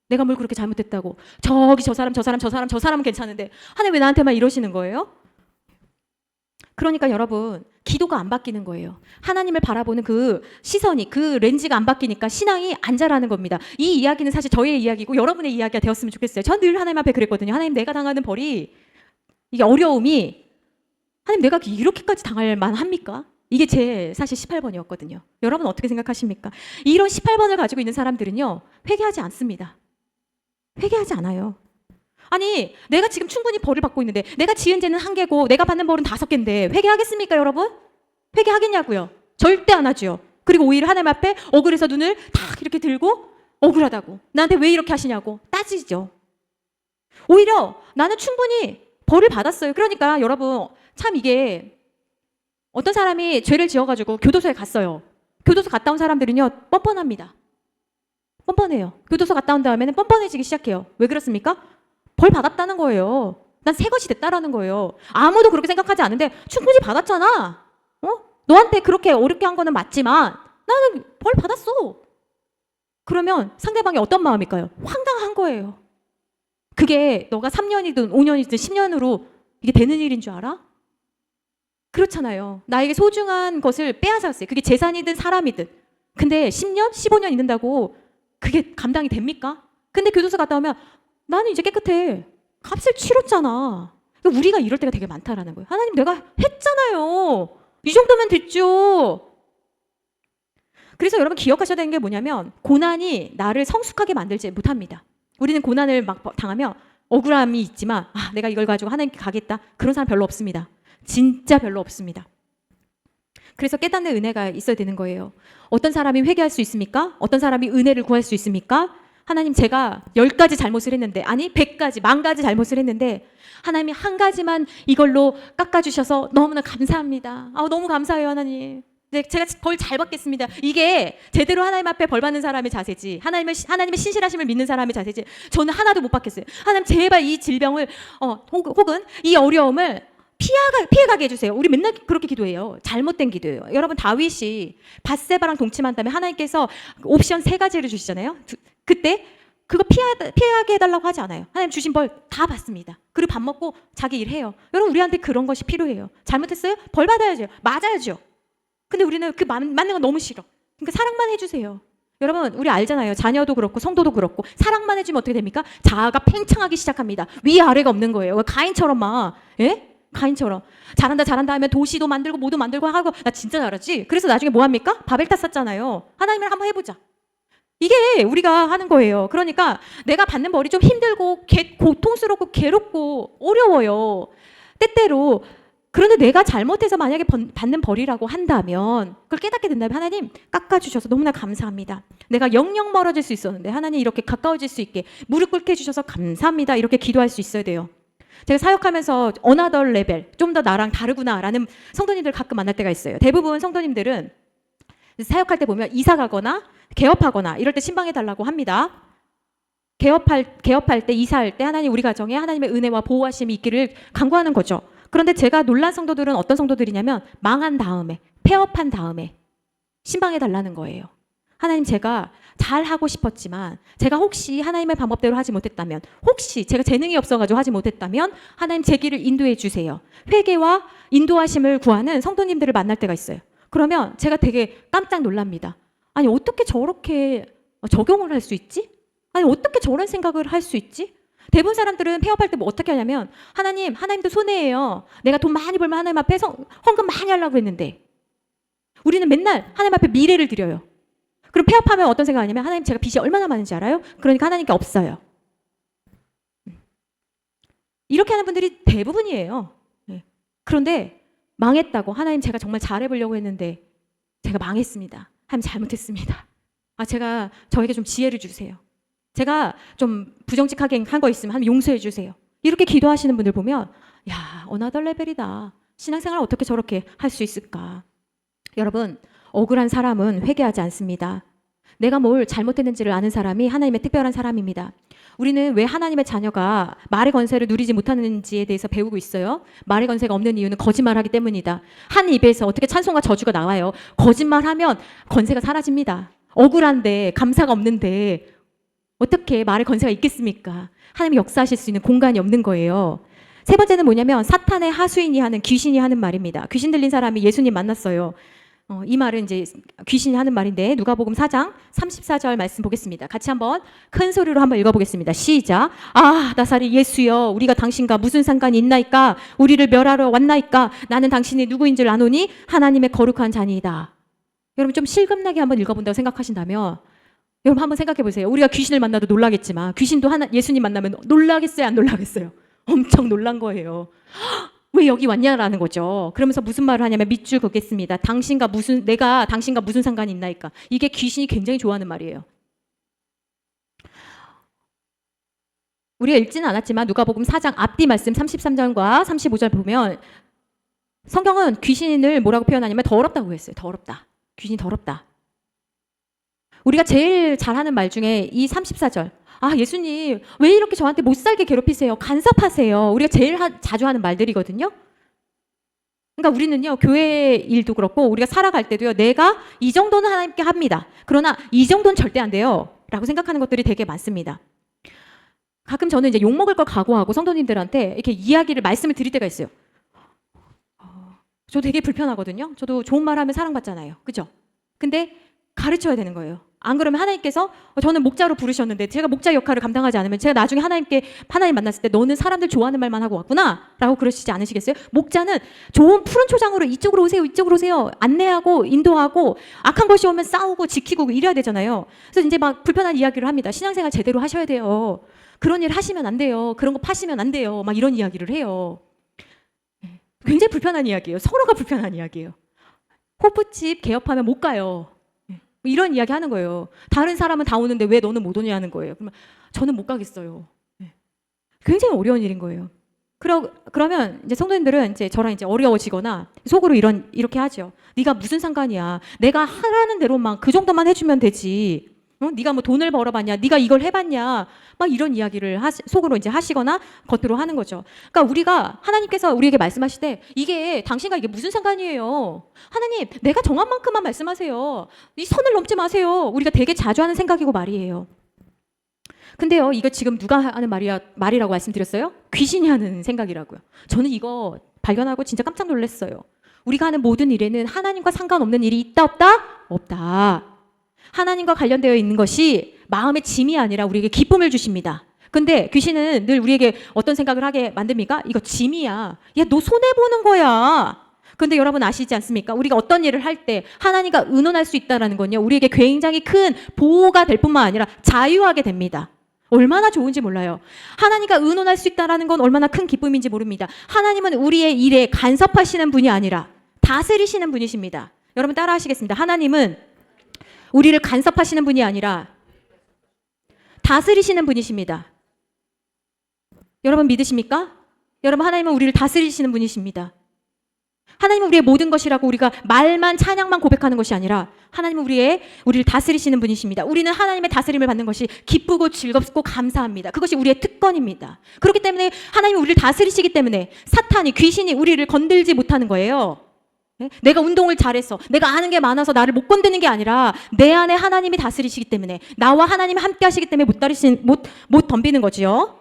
Speaker 1: 내가 뭘 그렇게 잘못했다고. 저기 저 사람은 괜찮은데 하나님 왜 나한테만 이러시는 거예요? 그러니까 여러분 기도가 안 바뀌는 거예요. 하나님을 바라보는 그 시선이, 그 렌즈가 안 바뀌니까 신앙이 안 자라는 겁니다. 이 이야기는 사실 저의 이야기고 여러분의 이야기가 되었으면 좋겠어요. 전 늘 하나님 앞에 그랬거든요. 하나님, 내가 당하는 벌이, 이게 어려움이 하나님 내가 이렇게까지 당할 만합니까? 이게 제 사실 18번이었거든요. 여러분 어떻게 생각하십니까? 이런 18번을 가지고 있는 사람들은요 회개하지 않습니다. 회개하지 않아요. 아니 내가 지금 충분히 벌을 받고 있는데 내가 지은 죄는 1개고 내가 받는 벌은 5개인데 회개하겠습니까 여러분? 회개하겠냐고요? 절대 안 하죠. 그리고 오히려 하나님 앞에 억울해서 눈을 탁 이렇게 들고 억울하다고, 나한테 왜 이렇게 하시냐고 따지죠. 오히려 나는 충분히 벌을 받았어요. 그러니까 여러분 참 이게 어떤 사람이 죄를 지어가지고 교도소에 갔어요. 교도소 갔다 온 사람들은요 뻔뻔합니다. 뻔뻔해요. 교도소 갔다 온 다음에는 뻔뻔해지기 시작해요. 왜 그렇습니까? 벌 받았다는 거예요. 난 새 것이 됐다라는 거예요. 아무도 그렇게 생각하지 않는데 충분히 받았잖아. 너한테 그렇게 어렵게 한 거는 맞지만 나는 벌 받았어. 그러면 상대방이 어떤 마음일까요? 황당한 거예요. 그게 너가 3년이든 5년이든 10년으로 이게 되는 일인 줄 알아? 그렇잖아요. 나에게 소중한 것을 빼앗았어요. 그게 재산이든 사람이든. 근데 10년, 15년 있는다고 그게 감당이 됩니까? 근데 교도소 갔다 오면 나는 이제 깨끗해. 값을 치렀잖아. 우리가 이럴 때가 되게 많다라는 거예요. 하나님 내가 했잖아요. 이 정도면 됐죠. 그래서 여러분 기억하셔야 되는 게 뭐냐면 고난이 나를 성숙하게 만들지 못합니다. 우리는 고난을 막 당하면 억울함이 있지만 내가 이걸 가지고 하나님께 가겠다. 그런 사람 별로 없습니다. 진짜 별로 없습니다. 그래서 깨닫는 은혜가 있어야 되는 거예요. 어떤 사람이 회개할 수 있습니까? 어떤 사람이 은혜를 구할 수 있습니까? 하나님 제가 10가지 잘못을 했는데, 아니 100가지, 10,000가지 잘못을 했는데 하나님이 한 가지만 이걸로 깎아주셔서 너무나 감사합니다. 너무 감사해요 하나님. 네, 제가 벌 잘 받겠습니다. 이게 제대로 하나님 앞에 벌 받는 사람의 자세지, 하나님의 신실하심을 믿는 사람의 자세지. 저는 하나도 못 받겠어요. 하나님 제발 이 질병을 혹은 이 어려움을 피해가게 해주세요. 우리 맨날 그렇게 기도해요. 잘못된 기도예요. 여러분 다윗이 밧세바랑 동침한 다음에 하나님께서 옵션 3가지를 주시잖아요. 그때 그거 피하게 해달라고 하지 않아요. 하나님 주신 벌 다 받습니다. 그리고 밥 먹고 자기 일 해요. 여러분 우리한테 그런 것이 필요해요. 잘못했어요? 벌 받아야죠. 맞아야죠. 근데 우리는 그 맞는 거 너무 싫어. 그러니까 사랑만 해주세요. 여러분 우리 알잖아요. 자녀도 그렇고 성도도 그렇고 사랑만 해주면 어떻게 됩니까? 자아가 팽창하기 시작합니다. 위아래가 없는 거예요. 가인처럼 막, 예? 가인처럼 잘한다 하면 도시도 만들고 뭐도 만들고 하고 나 진짜 잘하지. 그래서 나중에 뭐 합니까? 바벨탑 쌓잖아요. 하나님을 한번 해보자. 이게 우리가 하는 거예요. 그러니까 내가 받는 벌이 좀 힘들고 고통스럽고 괴롭고 어려워요. 때때로. 그런데 내가 잘못해서 만약에 받는 벌이라고 한다면 그걸 깨닫게 된다면 하나님 깎아주셔서 너무나 감사합니다. 내가 영영 멀어질 수 있었는데 하나님 이렇게 가까워질 수 있게 무릎 꿇게 해주셔서 감사합니다. 이렇게 기도할 수 있어야 돼요. 제가 사역하면서 어나더 레벨, 좀 더 나랑 다르구나라는 성도님들 가끔 만날 때가 있어요. 대부분 성도님들은 사역할 때 보면 이사 가거나 개업하거나 이럴 때 신방해달라고 합니다. 개업할 때, 이사할 때 하나님 우리 가정에 하나님의 은혜와 보호하심이 있기를 간구하는 거죠. 그런데 제가 놀란 성도들은 어떤 성도들이냐면 망한 다음에, 폐업한 다음에 신방해달라는 거예요. 하나님 제가 잘하고 싶었지만 제가 혹시 하나님의 방법대로 하지 못했다면, 혹시 제가 재능이 없어가지고 하지 못했다면 하나님 제 길을 인도해 주세요. 회개와 인도하심을 구하는 성도님들을 만날 때가 있어요. 그러면 제가 되게 깜짝 놀랍니다. 아니 어떻게 저렇게 적용을 할 수 있지? 아니 어떻게 저런 생각을 할 수 있지? 대부분 사람들은 폐업할 때 뭐 어떻게 하냐면 하나님도 손해예요. 내가 돈 많이 벌면 하나님 앞에 헌금 많이 하려고 했는데 우리는 맨날 하나님 앞에 미래를 드려요. 그럼 폐업하면 어떤 생각하냐면 하나님 제가 빚이 얼마나 많은지 알아요? 그러니까 하나님께 없어요. 이렇게 하는 분들이 대부분이에요. 그런데 망했다고 하나님 제가 정말 잘해보려고 했는데 제가 망했습니다. 하나님 잘못했습니다. 제가 저에게 좀 지혜를 주세요. 제가 좀 부정직하게 한 거 있으면 하나님 용서해 주세요. 이렇게 기도하시는 분들 보면 야, 어나더 레벨이다. 신앙생활을 어떻게 저렇게 할 수 있을까? 여러분, 억울한 사람은 회개하지 않습니다. 내가 뭘 잘못했는지를 아는 사람이 하나님의 특별한 사람입니다. 우리는 왜 하나님의 자녀가 말의 권세를 누리지 못하는지에 대해서 배우고 있어요. 말의 권세가 없는 이유는 거짓말하기 때문이다. 한 입에서 어떻게 찬송과 저주가 나와요. 거짓말하면 권세가 사라집니다. 억울한데 감사가 없는데 어떻게 말의 권세가 있겠습니까? 하나님이 역사하실 수 있는 공간이 없는 거예요. 세 번째는 뭐냐면 사탄의 하수인이 하는 귀신이 하는 말입니다. 귀신 들린 사람이 예수님 만났어요. 이 말은 이제 귀신이 하는 말인데 누가복음 4장 34절 말씀 보겠습니다. 같이 한번 큰 소리로 한번 읽어보겠습니다. 시작. 나사렛 예수여, 우리가 당신과 무슨 상관이 있나이까? 우리를 멸하러 왔나이까? 나는 당신이 누구인 줄 아노니 하나님의 거룩한 자니이다. 여러분 좀 실감나게 한번 읽어본다고 생각하신다면 여러분 한번 생각해 보세요. 우리가 귀신을 만나도 놀라겠지만 귀신도 예수님 만나면 놀라겠어요? 안 놀라겠어요? 엄청 놀란 거예요. 왜 여기 왔냐라는 거죠. 그러면서 무슨 말을 하냐면 밑줄 긋겠습니다. 내가 당신과 무슨 상관이 있나이까? 이게 귀신이 굉장히 좋아하는 말이에요. 우리가 읽지는 않았지만 누가복음 4장 앞뒤 말씀 33절과 35절 보면 성경은 귀신을 뭐라고 표현하냐면 더럽다고 했어요. 더럽다. 귀신이 더럽다. 우리가 제일 잘하는 말 중에 이 34절. 예수님 왜 이렇게 저한테 못 살게 괴롭히세요? 간섭하세요. 우리가 제일 자주 하는 말들이거든요. 그러니까 우리는요, 교회 일도 그렇고 우리가 살아갈 때도요, 내가 이 정도는 하나님께 합니다. 그러나 이 정도는 절대 안 돼요 라고 생각하는 것들이 되게 많습니다. 가끔 저는 이제 욕먹을 걸 각오하고 성도님들한테 이렇게 말씀을 드릴 때가 있어요. 저 되게 불편하거든요. 저도 좋은 말 하면 사랑받잖아요. 그죠? 근데 가르쳐야 되는 거예요. 안 그러면 하나님께서 저는 목자로 부르셨는데 제가 목자 역할을 감당하지 않으면 제가 나중에 하나님 만났을 때 너는 사람들 좋아하는 말만 하고 왔구나 라고 그러시지 않으시겠어요? 목자는 좋은 푸른 초장으로 이쪽으로 오세요 안내하고 인도하고 악한 것이 오면 싸우고 지키고 이래야 되잖아요. 그래서 이제 막 불편한 이야기를 합니다. 신앙생활 제대로 하셔야 돼요. 그런 일 하시면 안 돼요. 그런 거 파시면 안 돼요. 막 이런 이야기를 해요. 굉장히 불편한 이야기예요. 서로가 불편한 이야기예요. 호프집 개업하면 못 가요. 이런 이야기 하는 거예요. 다른 사람은 다 오는데 왜 너는 못 오냐는 거예요. 그러면 저는 못 가겠어요. 굉장히 어려운 일인 거예요. 그러면 이제 성도님들은 이제 저랑 이제 어려워지거나 속으로 이렇게 하죠. 네가 무슨 상관이야. 내가 하라는 대로만 그 정도만 해주면 되지. 네가 뭐 돈을 벌어봤냐? 네가 이걸 해봤냐? 막 이런 이야기를 속으로 이제 하시거나 겉으로 하는 거죠. 그러니까 하나님께서 우리에게 말씀하실 때 당신과 이게 무슨 상관이에요? 하나님, 내가 정한 만큼만 말씀하세요. 이 선을 넘지 마세요. 우리가 되게 자주 하는 생각이고 말이에요. 근데요, 이거 지금 누가 하는 말이라고 말씀드렸어요? 귀신이 하는 생각이라고요. 저는 이거 발견하고 진짜 깜짝 놀랐어요. 우리가 하는 모든 일에는 하나님과 상관없는 일이 있다 없다? 없다. 하나님과 관련되어 있는 것이 마음의 짐이 아니라 우리에게 기쁨을 주십니다. 근데 귀신은 늘 우리에게 어떤 생각을 하게 만듭니까? 이거 짐이야. 야, 너 손해보는 거야. 근데 여러분 아시지 않습니까? 우리가 어떤 일을 할 때 하나님과 의논할 수 있다는 건요, 우리에게 굉장히 큰 보호가 될 뿐만 아니라 자유하게 됩니다. 얼마나 좋은지 몰라요. 하나님과 의논할 수 있다는 건 얼마나 큰 기쁨인지 모릅니다. 하나님은 우리의 일에 간섭하시는 분이 아니라 다스리시는 분이십니다. 여러분 따라 하시겠습니다. 하나님은 우리를 간섭하시는 분이 아니라 다스리시는 분이십니다. 여러분 믿으십니까? 여러분 하나님은 우리를 다스리시는 분이십니다. 하나님은 우리의 모든 것이라고 우리가 말만 찬양만 고백하는 것이 아니라 하나님은 우리를 다스리시는 분이십니다. 우리는 하나님의 다스림을 받는 것이 기쁘고 즐겁고 감사합니다. 그것이 우리의 특권입니다. 그렇기 때문에 하나님은 우리를 다스리시기 때문에 사탄이 귀신이 우리를 건들지 못하는 거예요. 내가 운동을 잘해서 내가 아는 게 많아서 나를 못 건드는 게 아니라 내 안에 하나님이 다스리시기 때문에 나와 하나님이 함께 하시기 때문에 못 덤비는 거지요.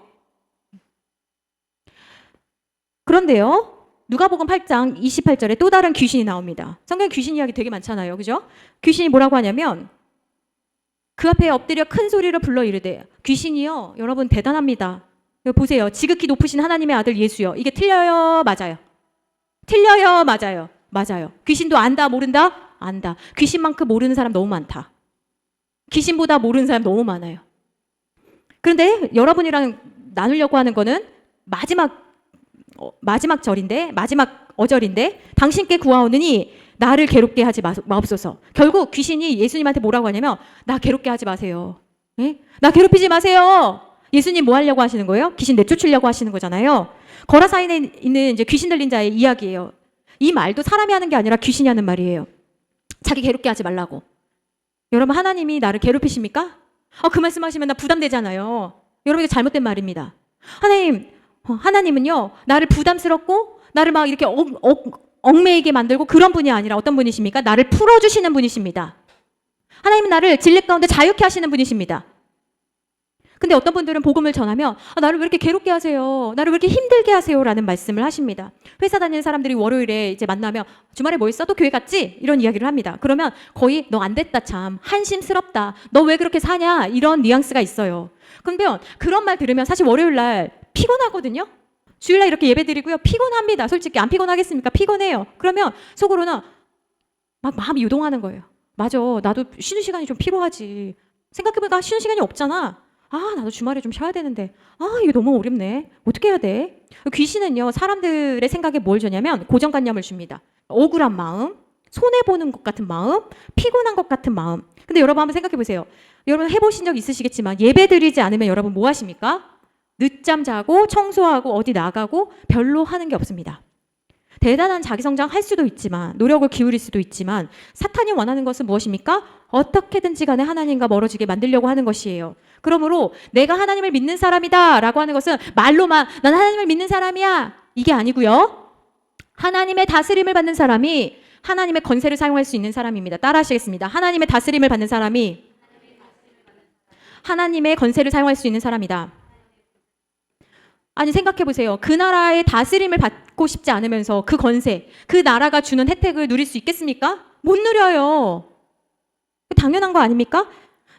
Speaker 1: 그런데요, 누가복음 8장 28절에 또 다른 귀신이 나옵니다. 성경에 귀신 이야기 되게 많잖아요. 그죠? 귀신이 뭐라고 하냐면 그 앞에 엎드려 큰 소리로 불러 이르되 귀신이요, 여러분 대단합니다. 보세요. 지극히 높으신 하나님의 아들 예수요. 이게 틀려요? 맞아요? 틀려요? 맞아요? 맞아요. 귀신도 안다 모른다? 안다. 귀신만큼 모르는 사람 너무 많다. 귀신보다 모르는 사람 너무 많아요. 그런데 여러분이랑 나누려고 하는 거는 마지막 절인데, 마지막 어절인데, 당신께 구하오느니 나를 괴롭게 하지 마옵소서. 결국 귀신이 예수님한테 뭐라고 하냐면, 나 괴롭게 하지 마세요. 예? 나 괴롭히지 마세요. 예수님 뭐 하려고 하시는 거예요? 귀신 내쫓으려고 하시는 거잖아요. 거라사인에 있는 이제 귀신 들린 자의 이야기예요. 이 말도 사람이 하는 게 아니라 귀신이 하는 말이에요. 자기 괴롭게 하지 말라고. 여러분, 하나님이 나를 괴롭히십니까? 그 말씀하시면 나 부담되잖아요. 여러분, 이게 잘못된 말입니다. 하나님은요, 나를 부담스럽고 나를 막 이렇게 얽매이게 만들고 그런 분이 아니라 어떤 분이십니까? 나를 풀어주시는 분이십니다. 하나님은 나를 진리 가운데 자유케 하시는 분이십니다. 근데 어떤 분들은 복음을 전하면 나를 왜 이렇게 괴롭게 하세요? 나를 왜 이렇게 힘들게 하세요? 라는 말씀을 하십니다. 회사 다니는 사람들이 월요일에 이제 만나면 주말에 뭐 있어? 또 교회 갔지? 이런 이야기를 합니다. 그러면 거의 너 안 됐다 참, 한심스럽다, 너 왜 그렇게 사냐, 이런 뉘앙스가 있어요. 근데 그런 말 들으면 사실 월요일 날 피곤하거든요. 주일날 이렇게 예배 드리고요, 피곤합니다. 솔직히 안 피곤하겠습니까? 피곤해요. 그러면 속으로는 막 마음이 요동하는 거예요. 맞아, 나도 쉬는 시간이 좀 필요하지. 생각해보니까 쉬는 시간이 없잖아. 나도 주말에 좀 쉬어야 되는데 이거 너무 어렵네. 어떻게 해야 돼? 귀신은요, 사람들의 생각에 뭘 주냐면 고정관념을 줍니다. 억울한 마음, 손해보는 것 같은 마음, 피곤한 것 같은 마음. 근데 여러분 한번 생각해 보세요. 여러분 해보신 적 있으시겠지만 예배 드리지 않으면 여러분 뭐 하십니까? 늦잠 자고 청소하고 어디 나가고 별로 하는 게 없습니다. 대단한 자기성장 할 수도 있지만, 노력을 기울일 수도 있지만, 사탄이 원하는 것은 무엇입니까? 어떻게든지 간에 하나님과 멀어지게 만들려고 하는 것이에요. 그러므로 내가 하나님을 믿는 사람이다 라고 하는 것은 말로만 난 하나님을 믿는 사람이야, 이게 아니고요. 하나님의 다스림을 받는 사람이 하나님의 권세를 사용할 수 있는 사람입니다. 따라 하시겠습니다. 하나님의 다스림을 받는 사람이 하나님의 권세를 사용할 수 있는 사람이다. 아니, 생각해 보세요. 그 나라의 다스림을 받고 싶지 않으면서 그 권세, 그 나라가 주는 혜택을 누릴 수 있겠습니까? 못 누려요. 당연한 거 아닙니까?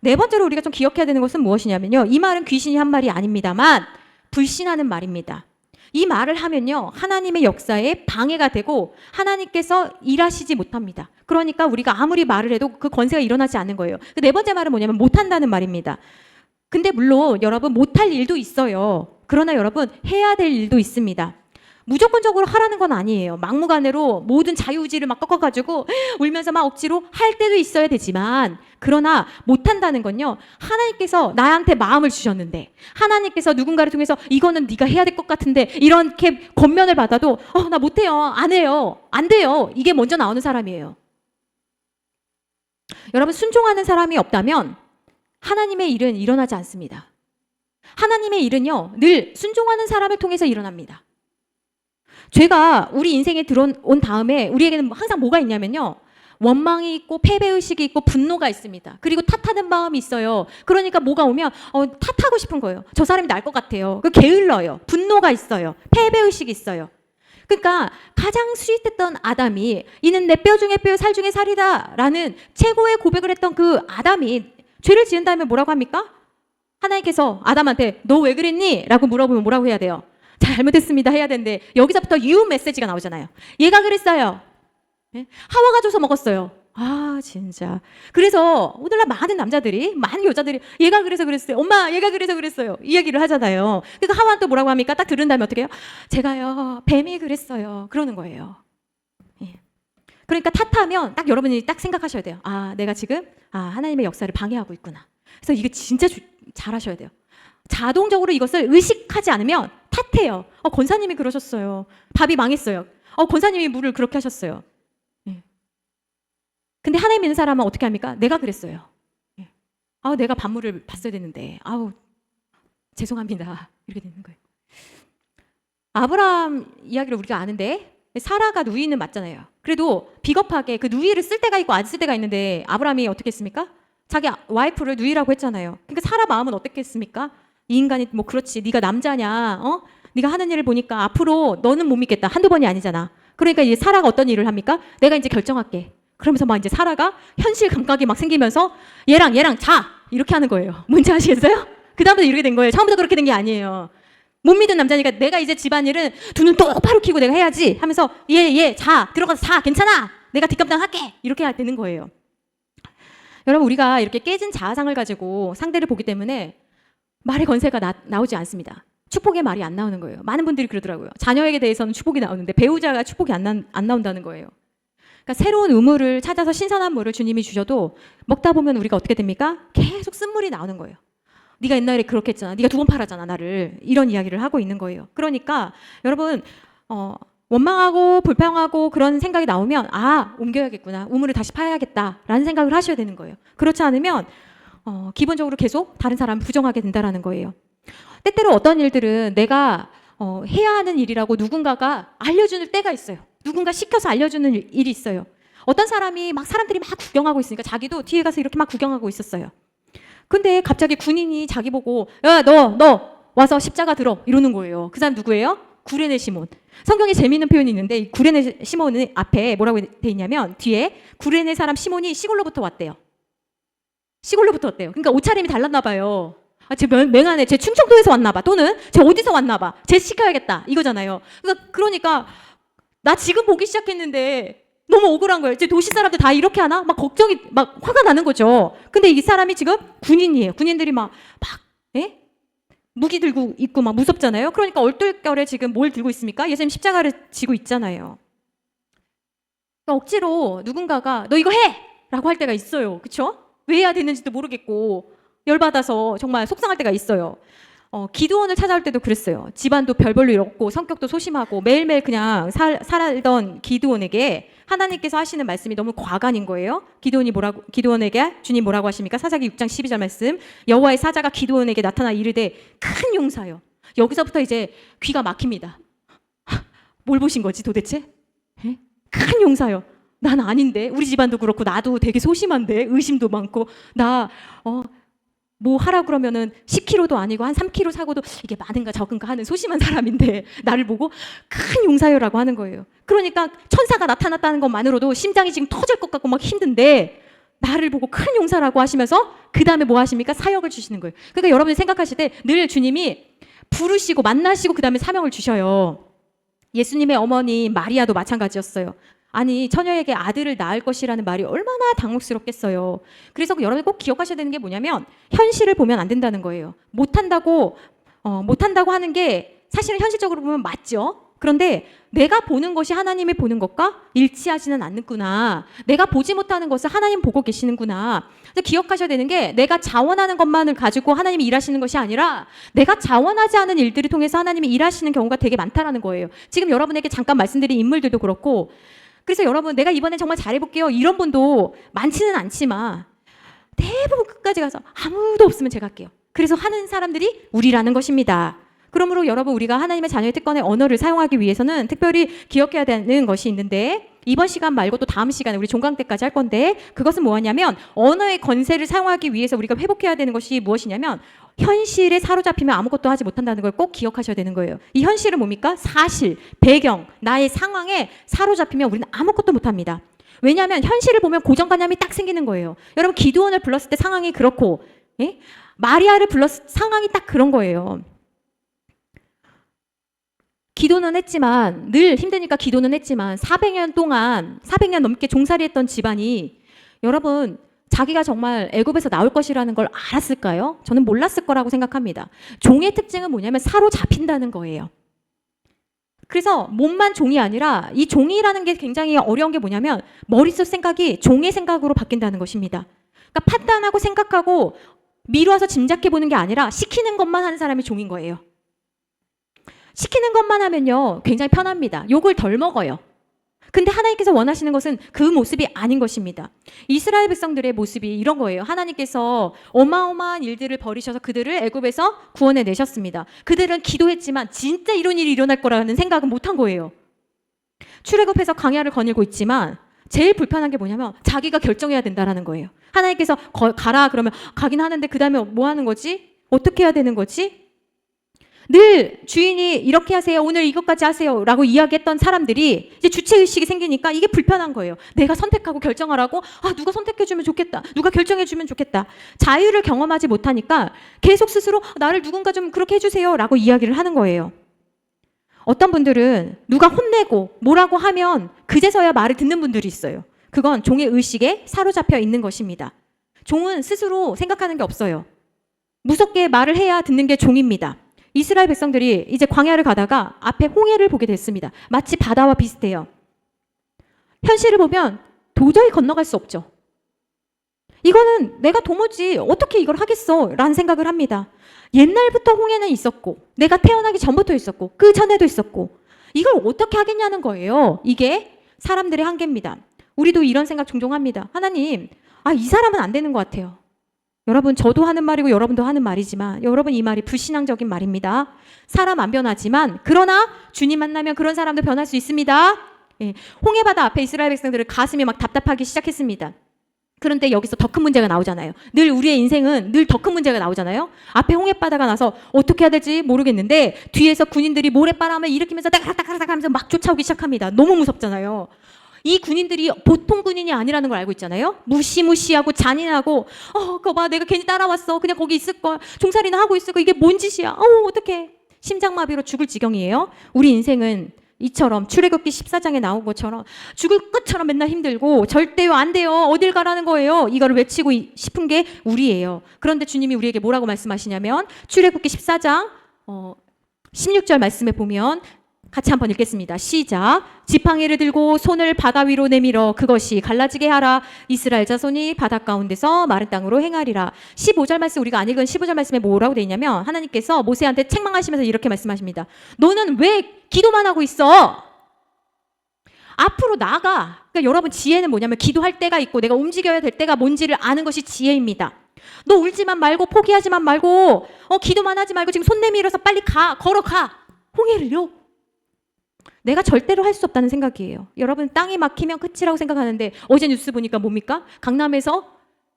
Speaker 1: 네 번째로 우리가 좀 기억해야 되는 것은 무엇이냐면요, 이 말은 귀신이 한 말이 아닙니다만 불신하는 말입니다. 이 말을 하면요, 하나님의 역사에 방해가 되고 하나님께서 일하시지 못합니다. 그러니까 우리가 아무리 말을 해도 그 권세가 일어나지 않는 거예요. 그 네 번째 말은 뭐냐면 못한다는 말입니다. 근데 물론 여러분, 못할 일도 있어요. 그러나 여러분, 해야 될 일도 있습니다. 무조건적으로 하라는 건 아니에요. 막무가내로 모든 자유의지를 막 꺾어가지고 울면서 막 억지로 할 때도 있어야 되지만, 그러나 못한다는 건요, 하나님께서 나한테 마음을 주셨는데, 하나님께서 누군가를 통해서 이거는 네가 해야 될 것 같은데 이렇게 권면을 받아도 나 못해요, 안 해요, 안 돼요, 이게 먼저 나오는 사람이에요. 여러분, 순종하는 사람이 없다면 하나님의 일은 일어나지 않습니다. 하나님의 일은요, 늘 순종하는 사람을 통해서 일어납니다. 죄가 우리 인생에 들어온 다음에 우리에게는 항상 뭐가 있냐면요, 원망이 있고 패배의식이 있고 분노가 있습니다. 그리고 탓하는 마음이 있어요. 그러니까 뭐가 오면 탓하고 싶은 거예요. 저 사람이 날 것 같아요. 게을러요. 분노가 있어요. 패배의식이 있어요. 그러니까 가장 스윗했던 아담이 이는 내 뼈 중에 뼈, 살 중에 살이다 라는 최고의 고백을 했던 그 아담이 죄를 지은 다음에 뭐라고 합니까? 하나님께서 아담한테 너 왜 그랬니? 라고 물어보면 뭐라고 해야 돼요? 잘못했습니다 해야 되는데, 여기서부터 you 메시지가 나오잖아요. 얘가 그랬어요. 네? 하와가 줘서 먹었어요. 진짜. 그래서 오늘날 많은 남자들이, 많은 여자들이 얘가 그래서 그랬어요, 엄마 얘가 그래서 그랬어요, 이 얘기를 하잖아요. 그러니까 하와는 또 뭐라고 합니까? 딱 들은 다음에 어떻게 해요? 제가요, 뱀이 그랬어요, 그러는 거예요. 예. 그러니까 탓하면 딱 여러분이 딱 생각하셔야 돼요. 내가 지금 하나님의 역사를 방해하고 있구나. 그래서 이거 진짜 잘 하셔야 돼요. 자동적으로 이것을 의식하지 않으면 탓해요. 권사님이 그러셨어요. 밥이 망했어요. 권사님이 물을 그렇게 하셨어요. 예. 근데 하나님 믿는 사람은 어떻게 합니까? 내가 그랬어요. 예. 내가 밥물을 봤어야 되는데, 죄송합니다, 이렇게 되는 거예요. 아브라함 이야기를 우리가 아는데, 사라가 누이는 맞잖아요. 그래도 비겁하게 그 누이를 쓸 때가 있고 안 쓸 때가 있는데, 아브라함이 어떻게 했습니까? 자기 와이프를 누이라고 했잖아요. 그러니까 사라 마음은 어떻겠습니까? 이 인간이 뭐 그렇지, 네가 남자냐, 네가 하는 일을 보니까 앞으로 너는 못 믿겠다. 한두 번이 아니잖아. 그러니까 이제 사라가 어떤 일을 합니까? 내가 이제 결정할게. 그러면서 막 이제 사라가 현실 감각이 막 생기면서 얘랑 자, 이렇게 하는 거예요. 뭔지 아시겠어요? 그 다음부터 이렇게 된 거예요. 처음부터 그렇게 된 게 아니에요. 못 믿은 남자니까 내가 이제 집안일은 두 눈 똑바로 켜고 내가 해야지 하면서 얘 자, 들어가서 자, 괜찮아, 내가 뒷감당할게. 이렇게 해야 되는 거예요. 여러분, 우리가 이렇게 깨진 자아상을 가지고 상대를 보기 때문에 말의 건세가 나오지 않습니다. 축복의 말이 안 나오는 거예요. 많은 분들이 그러더라고요. 자녀에게 대해서는 축복이 나오는데 배우자가 축복이 안 나온다는 거예요. 그러니까 새로운 우물을 찾아서 신선한 물을 주님이 주셔도 먹다 보면 우리가 어떻게 됩니까? 계속 쓴물이 나오는 거예요. 네가 옛날에 그렇게 했잖아. 네가 2번 팔았잖아, 나를. 이런 이야기를 하고 있는 거예요. 그러니까 여러분, 원망하고 불평하고 그런 생각이 나오면 옮겨야겠구나. 우물을 다시 파야겠다라는 생각을 하셔야 되는 거예요. 그렇지 않으면 기본적으로 계속 다른 사람을 부정하게 된다라는 거예요. 때때로 어떤 일들은 내가 해야 하는 일이라고 누군가가 알려주는 때가 있어요. 누군가 시켜서 알려주는 일이 있어요. 어떤 사람이 사람들이 막 구경하고 있으니까 자기도 뒤에 가서 이렇게 막 구경하고 있었어요. 근데 갑자기 군인이 자기 보고 야, 너 와서 십자가 들어 이러는 거예요. 그 사람 누구예요? 구레네 시몬. 성경에 재미있는 표현이 있는데 이 구레네 시몬은 앞에 뭐라고 돼 있냐면 뒤에 구레네 사람 시몬이 시골로부터 왔대요. 시골로부터 왔대요. 그러니까 옷차림이 달랐나 봐요. 쟤 맹하네. 쟤 충청도에서 왔나 봐. 또는 쟤 어디서 왔나 봐. 쟤 시켜야겠다. 이거잖아요. 그러니까 나 지금 보기 시작했는데 너무 억울한 거예요. 쟤 도시 사람들 다 이렇게 하나? 막 걱정이 막 화가 나는 거죠. 근데 이 사람이 지금 군인이에요. 군인들이 무기 들고 있고 막 무섭잖아요. 그러니까 얼떨결에 지금 뭘 들고 있습니까? 예수님 십자가를 지고 있잖아요. 그러니까 억지로 누군가가 너 이거 해! 라고 할 때가 있어요. 그쵸? 왜 해야 되는지도 모르겠고 열받아서 정말 속상할 때가 있어요. 기드온을 찾아올 때도 그랬어요. 집안도 별 볼일 없고 성격도 소심하고 매일매일 그냥 살던 기드온에게 하나님께서 하시는 말씀이 너무 과간인 거예요. 기드온에게 주님 뭐라고 하십니까? 사사기 6장 12절 말씀. 여호와의 사자가 기드온에게 나타나 이르되 큰 용사여. 여기서부터 이제 귀가 막힙니다. 뭘 보신 거지 도대체? 큰 용사여. 난 아닌데. 우리 집안도 그렇고 나도 되게 소심한데 의심도 많고 뭐 하라 그러면은 10kg도 아니고 한 3kg 사고도 이게 많은가 적은가 하는 소심한 사람인데 나를 보고 큰 용사여라고 하는 거예요. 그러니까 천사가 나타났다는 것만으로도 심장이 지금 터질 것 같고 막 힘든데 나를 보고 큰 용사라고 하시면서 그 다음에 뭐 하십니까? 사역을 주시는 거예요. 그러니까 여러분이 생각하실 때 늘 주님이 부르시고 만나시고 그 다음에 사명을 주셔요. 예수님의 어머니 마리아도 마찬가지였어요. 아니 처녀에게 아들을 낳을 것이라는 말이 얼마나 당혹스럽겠어요. 그래서 여러분이 꼭 기억하셔야 되는 게 뭐냐면 현실을 보면 안 된다는 거예요. 못한다고 하는 게 사실은 현실적으로 보면 맞죠. 그런데 내가 보는 것이 하나님이 보는 것과 일치하지는 않는구나. 내가 보지 못하는 것을 하나님 보고 계시는구나. 기억하셔야 되는 게 내가 자원하는 것만을 가지고 하나님이 일하시는 것이 아니라 내가 자원하지 않은 일들을 통해서 하나님이 일하시는 경우가 되게 많다라는 거예요. 지금 여러분에게 잠깐 말씀드린 인물들도 그렇고 그래서 여러분 내가 이번에 정말 잘해볼게요 이런 분도 많지는 않지만 대부분 끝까지 가서 아무도 없으면 제가 할게요. 그래서 하는 사람들이 우리라는 것입니다. 그러므로 여러분 우리가 하나님의 자녀의 특권의 언어를 사용하기 위해서는 특별히 기억해야 되는 것이 있는데 이번 시간 말고 또 다음 시간에 우리 종강 때까지 할 건데 그것은 뭐냐면 언어의 건세를 사용하기 위해서 우리가 회복해야 되는 것이 무엇이냐면 현실에 사로잡히면 아무것도 하지 못한다는 걸 꼭 기억하셔야 되는 거예요. 이 현실은 뭡니까? 사실, 배경, 나의 상황에 사로잡히면 우리는 아무것도 못합니다. 왜냐하면 현실을 보면 고정관념이 딱 생기는 거예요. 여러분 기드온을 불렀을 때 상황이 그렇고 마리아를 불렀을 때 상황이 딱 그런 거예요. 기도는 했지만 늘 힘드니까 기도는 했지만 400년 넘게 종살이 했던 집안이 여러분 자기가 정말 애굽에서 나올 것이라는 걸 알았을까요? 저는 몰랐을 거라고 생각합니다. 종의 특징은 뭐냐면 사로잡힌다는 거예요. 그래서 몸만 종이 아니라 이 종이라는 게 굉장히 어려운 게 뭐냐면 머릿속 생각이 종의 생각으로 바뀐다는 것입니다. 그러니까 판단하고 생각하고 미루어서 짐작해보는 게 아니라 시키는 것만 하는 사람이 종인 거예요. 시키는 것만 하면요 굉장히 편합니다. 욕을 덜 먹어요. 근데 하나님께서 원하시는 것은 그 모습이 아닌 것입니다. 이스라엘 백성들의 모습이 이런 거예요. 하나님께서 어마어마한 일들을 벌이셔서 그들을 애굽에서 구원해 내셨습니다. 그들은 기도했지만 진짜 이런 일이 일어날 거라는 생각은 못한 거예요. 출애굽해서 광야를 거닐고 있지만 제일 불편한 게 뭐냐면 자기가 결정해야 된다라는 거예요. 하나님께서 가라 그러면 가긴 하는데 그 다음에 뭐 하는 거지? 어떻게 해야 되는 거지? 늘 주인이 이렇게 하세요. 오늘 이것까지 하세요. 라고 이야기했던 사람들이 이제 주체의식이 생기니까 이게 불편한 거예요. 내가 선택하고 결정하라고? 누가 선택해주면 좋겠다. 누가 결정해주면 좋겠다. 자유를 경험하지 못하니까 계속 스스로 나를 누군가 좀 그렇게 해주세요. 라고 이야기를 하는 거예요. 어떤 분들은 누가 혼내고 뭐라고 하면 그제서야 말을 듣는 분들이 있어요. 그건 종의 의식에 사로잡혀 있는 것입니다. 종은 스스로 생각하는 게 없어요. 무섭게 말을 해야 듣는 게 종입니다. 이스라엘 백성들이 이제 광야를 가다가 앞에 홍해를 보게 됐습니다. 마치 바다와 비슷해요. 현실을 보면 도저히 건너갈 수 없죠. 이거는 내가 도무지 어떻게 이걸 하겠어 라는 생각을 합니다. 옛날부터 홍해는 있었고 내가 태어나기 전부터 있었고 그 전에도 있었고 이걸 어떻게 하겠냐는 거예요. 이게 사람들의 한계입니다. 우리도 이런 생각 종종 합니다. 하나님, 이 사람은 안 되는 것 같아요. 여러분, 저도 하는 말이고 여러분도 하는 말이지만 여러분, 이 말이 불신앙적인 말입니다. 사람 안 변하지만 그러나 주님 만나면 그런 사람도 변할 수 있습니다. 예, 홍해바다 앞에 이스라엘 백성들은 가슴이 막 답답하기 시작했습니다. 그런데 여기서 더 큰 문제가 나오잖아요. 늘 우리의 인생은 늘 더 큰 문제가 나오잖아요. 앞에 홍해바다가 나서 어떻게 해야 될지 모르겠는데 뒤에서 군인들이 모래바람을 일으키면서 따가닥따가닥 하면서 막 쫓아오기 시작합니다. 너무 무섭잖아요. 이 군인들이 보통 군인이 아니라는 걸 알고 있잖아요. 무시무시하고 잔인하고 그거 봐, 내가 괜히 따라왔어. 그냥 거기 있을걸. 종살이나 하고 있을걸. 이게 뭔 짓이야. 어떡해. 심장마비로 죽을 지경이에요. 우리 인생은 이처럼 출애굽기 14장에 나온 것처럼 죽을 것처럼 맨날 힘들고 절대요, 안 돼요, 어딜 가라는 거예요. 이거를 외치고 싶은 게 우리예요. 그런데 주님이 우리에게 뭐라고 말씀하시냐면 출애굽기 14장 16절 말씀에 보면 같이 한번 읽겠습니다. 시작. 지팡이를 들고 손을 바다 위로 내밀어 그것이 갈라지게 하라. 이스라엘 자손이 바다 가운데서 마른 땅으로 행하리라. 15절 말씀, 우리가 안 읽은 15절 말씀에 뭐라고 돼 있냐면 하나님께서 모세한테 책망하시면서 이렇게 말씀하십니다. 너는 왜 기도만 하고 있어? 앞으로 나가. 그러니까 여러분, 지혜는 뭐냐면 기도할 때가 있고 내가 움직여야 될 때가 뭔지를 아는 것이 지혜입니다. 너 울지만 말고 포기하지만 말고 기도만 하지 말고 지금 손 내밀어서 빨리 걸어가. 홍해를요. 내가 절대로 할 수 없다는 생각이에요. 여러분, 땅이 막히면 끝이라고 생각하는데 어제 뉴스 보니까 뭡니까? 강남에서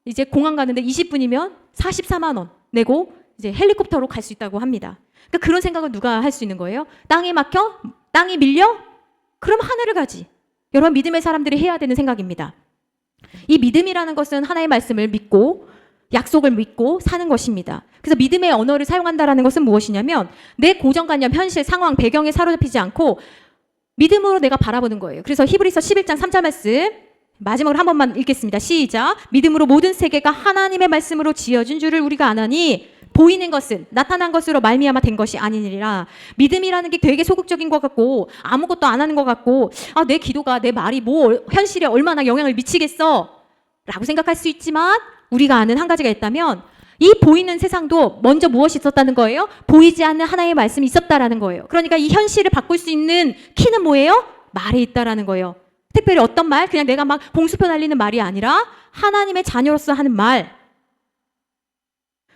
Speaker 1: 이제 공항 가는데 20분이면 44만 원 내고 이제 헬리콥터로 갈 수 있다고 합니다. 그러니까 그런 생각을 누가 할 수 있는 거예요? 땅이 막혀? 땅이 밀려? 그럼 하늘을 가지. 여러분, 믿음의 사람들이 해야 되는 생각입니다. 이 믿음이라는 것은 하나의 말씀을 믿고 약속을 믿고 사는 것입니다. 그래서 믿음의 언어를 사용한다는 것은 무엇이냐면 내 고정관념, 현실, 상황, 배경에 사로잡히지 않고 믿음으로 내가 바라보는 거예요. 그래서 히브리서 11장 3절 말씀 마지막으로 한 번만 읽겠습니다. 시작. 믿음으로 모든 세계가 하나님의 말씀으로 지어진 줄을 우리가 아나니 보이는 것은 나타난 것으로 말미암아 된 것이 아니니라. 믿음이라는 게 되게 소극적인 것 같고 아무것도 안 하는 것 같고 내 기도가, 내 말이 현실에 얼마나 영향을 미치겠어 라고 생각할 수 있지만 우리가 아는 한 가지가 있다면 이 보이는 세상도 먼저 무엇이 있었다는 거예요? 보이지 않는 하나의 말씀이 있었다라는 거예요. 그러니까 이 현실을 바꿀 수 있는 키는 뭐예요? 말에 있다라는 거예요. 특별히 어떤 말? 그냥 내가 막 봉수표 날리는 말이 아니라 하나님의 자녀로서 하는 말.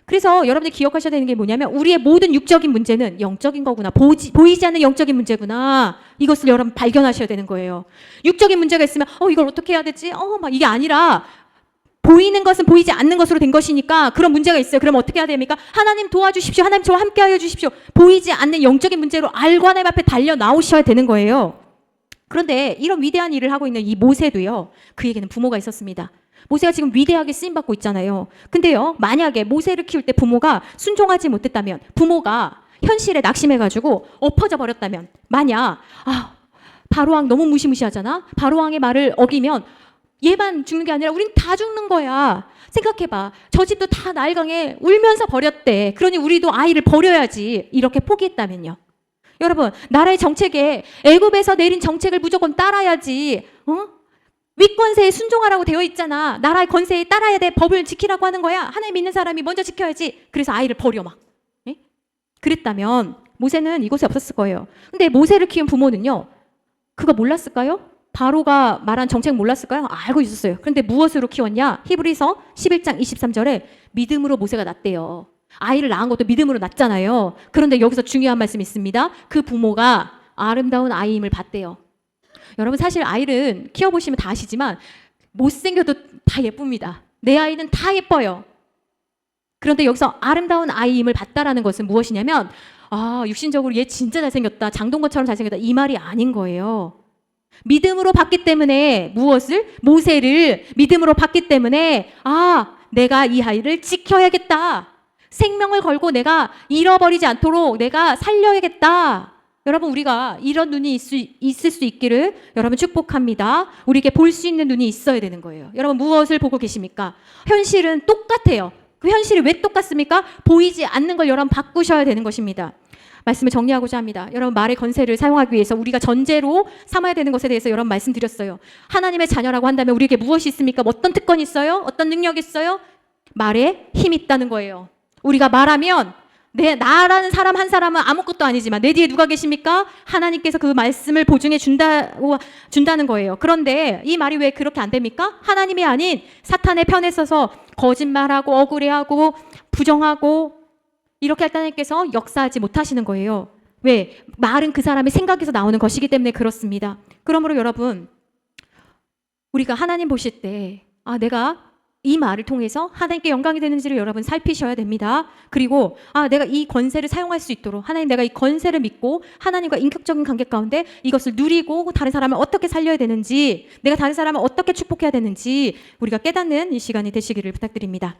Speaker 1: 그래서 여러분들이 기억하셔야 되는 게 뭐냐면 우리의 모든 육적인 문제는 영적인 거구나. 보이지 않는 영적인 문제구나. 이것을 여러분 발견하셔야 되는 거예요. 육적인 문제가 있으면 이걸 어떻게 해야 되지? 막 이게 아니라 보이는 것은 보이지 않는 것으로 된 것이니까 그런 문제가 있어요. 그럼 어떻게 해야 됩니까? 하나님 도와주십시오. 하나님 저와 함께하여 주십시오. 보이지 않는 영적인 문제로 알고 하나님 앞에 달려 나오셔야 되는 거예요. 그런데 이런 위대한 일을 하고 있는 이 모세도요. 그에게는 부모가 있었습니다. 모세가 지금 위대하게 쓰임받고 있잖아요. 근데요, 만약에 모세를 키울 때 부모가 순종하지 못했다면, 부모가 현실에 낙심해가지고 엎어져 버렸다면, 만약 바로왕 너무 무시무시하잖아. 바로왕의 말을 어기면 얘만 죽는 게 아니라 우린 다 죽는 거야. 생각해봐. 저 집도 다 나일강에 울면서 버렸대. 그러니 우리도 아이를 버려야지. 이렇게 포기했다면요. 여러분, 나라의 정책에 애굽에서 내린 정책을 무조건 따라야지. 윗권세에 순종하라고 되어 있잖아. 나라의 권세에 따라야 돼. 법을 지키라고 하는 거야. 하나님 믿는 사람이 먼저 지켜야지. 그래서 아이를 버려 막. 그랬다면 모세는 이곳에 없었을 거예요. 근데 모세를 키운 부모는요. 그거 몰랐을까요? 바로가 말한 정책 몰랐을까요? 알고 있었어요. 그런데 무엇으로 키웠냐? 히브리서 11장 23절에 믿음으로 모세가 낳았대요. 아이를 낳은 것도 믿음으로 낳잖아요. 그런데 여기서 중요한 말씀이 있습니다. 그 부모가 아름다운 아이임을 봤대요. 여러분, 사실 아이는 키워보시면 다 아시지만 못생겨도 다 예쁩니다. 내 아이는 다 예뻐요. 그런데 여기서 아름다운 아이임을 봤다라는 것은 무엇이냐면 육신적으로 얘 진짜 잘생겼다. 장동건처럼 잘생겼다. 이 말이 아닌 거예요. 믿음으로 봤기 때문에 무엇을? 모세를 믿음으로 봤기 때문에 내가 이 아이를 지켜야겠다. 생명을 걸고 내가 잃어버리지 않도록 내가 살려야겠다. 여러분, 우리가 이런 눈이 있을 수 있기를 여러분 축복합니다. 우리에게 볼 수 있는 눈이 있어야 되는 거예요. 여러분, 무엇을 보고 계십니까? 현실은 똑같아요. 그 현실이 왜 똑같습니까? 보이지 않는 걸 여러분 바꾸셔야 되는 것입니다. 말씀을 정리하고자 합니다. 여러분, 말의 건세를 사용하기 위해서 우리가 전제로 삼아야 되는 것에 대해서 여러분 말씀드렸어요. 하나님의 자녀라고 한다면 우리에게 무엇이 있습니까? 어떤 특권이 있어요? 어떤 능력이 있어요? 말에 힘이 있다는 거예요. 우리가 말하면 나라는 사람 한 사람은 아무것도 아니지만 내 뒤에 누가 계십니까? 하나님께서 그 말씀을 보증해 준다는 거예요. 그런데 이 말이 왜 그렇게 안 됩니까? 하나님이 아닌 사탄의 편에 서서 거짓말하고 억울해하고 부정하고 이렇게 하나님께서 역사하지 못하시는 거예요. 왜? 말은 그 사람의 생각에서 나오는 것이기 때문에 그렇습니다. 그러므로 여러분, 우리가 하나님 보실 때 내가 이 말을 통해서 하나님께 영광이 되는지를 여러분 살피셔야 됩니다. 그리고 내가 이 권세를 사용할 수 있도록 하나님, 내가 이 권세를 믿고 하나님과 인격적인 관계 가운데 이것을 누리고 다른 사람을 어떻게 살려야 되는지, 내가 다른 사람을 어떻게 축복해야 되는지 우리가 깨닫는 이 시간이 되시기를 부탁드립니다.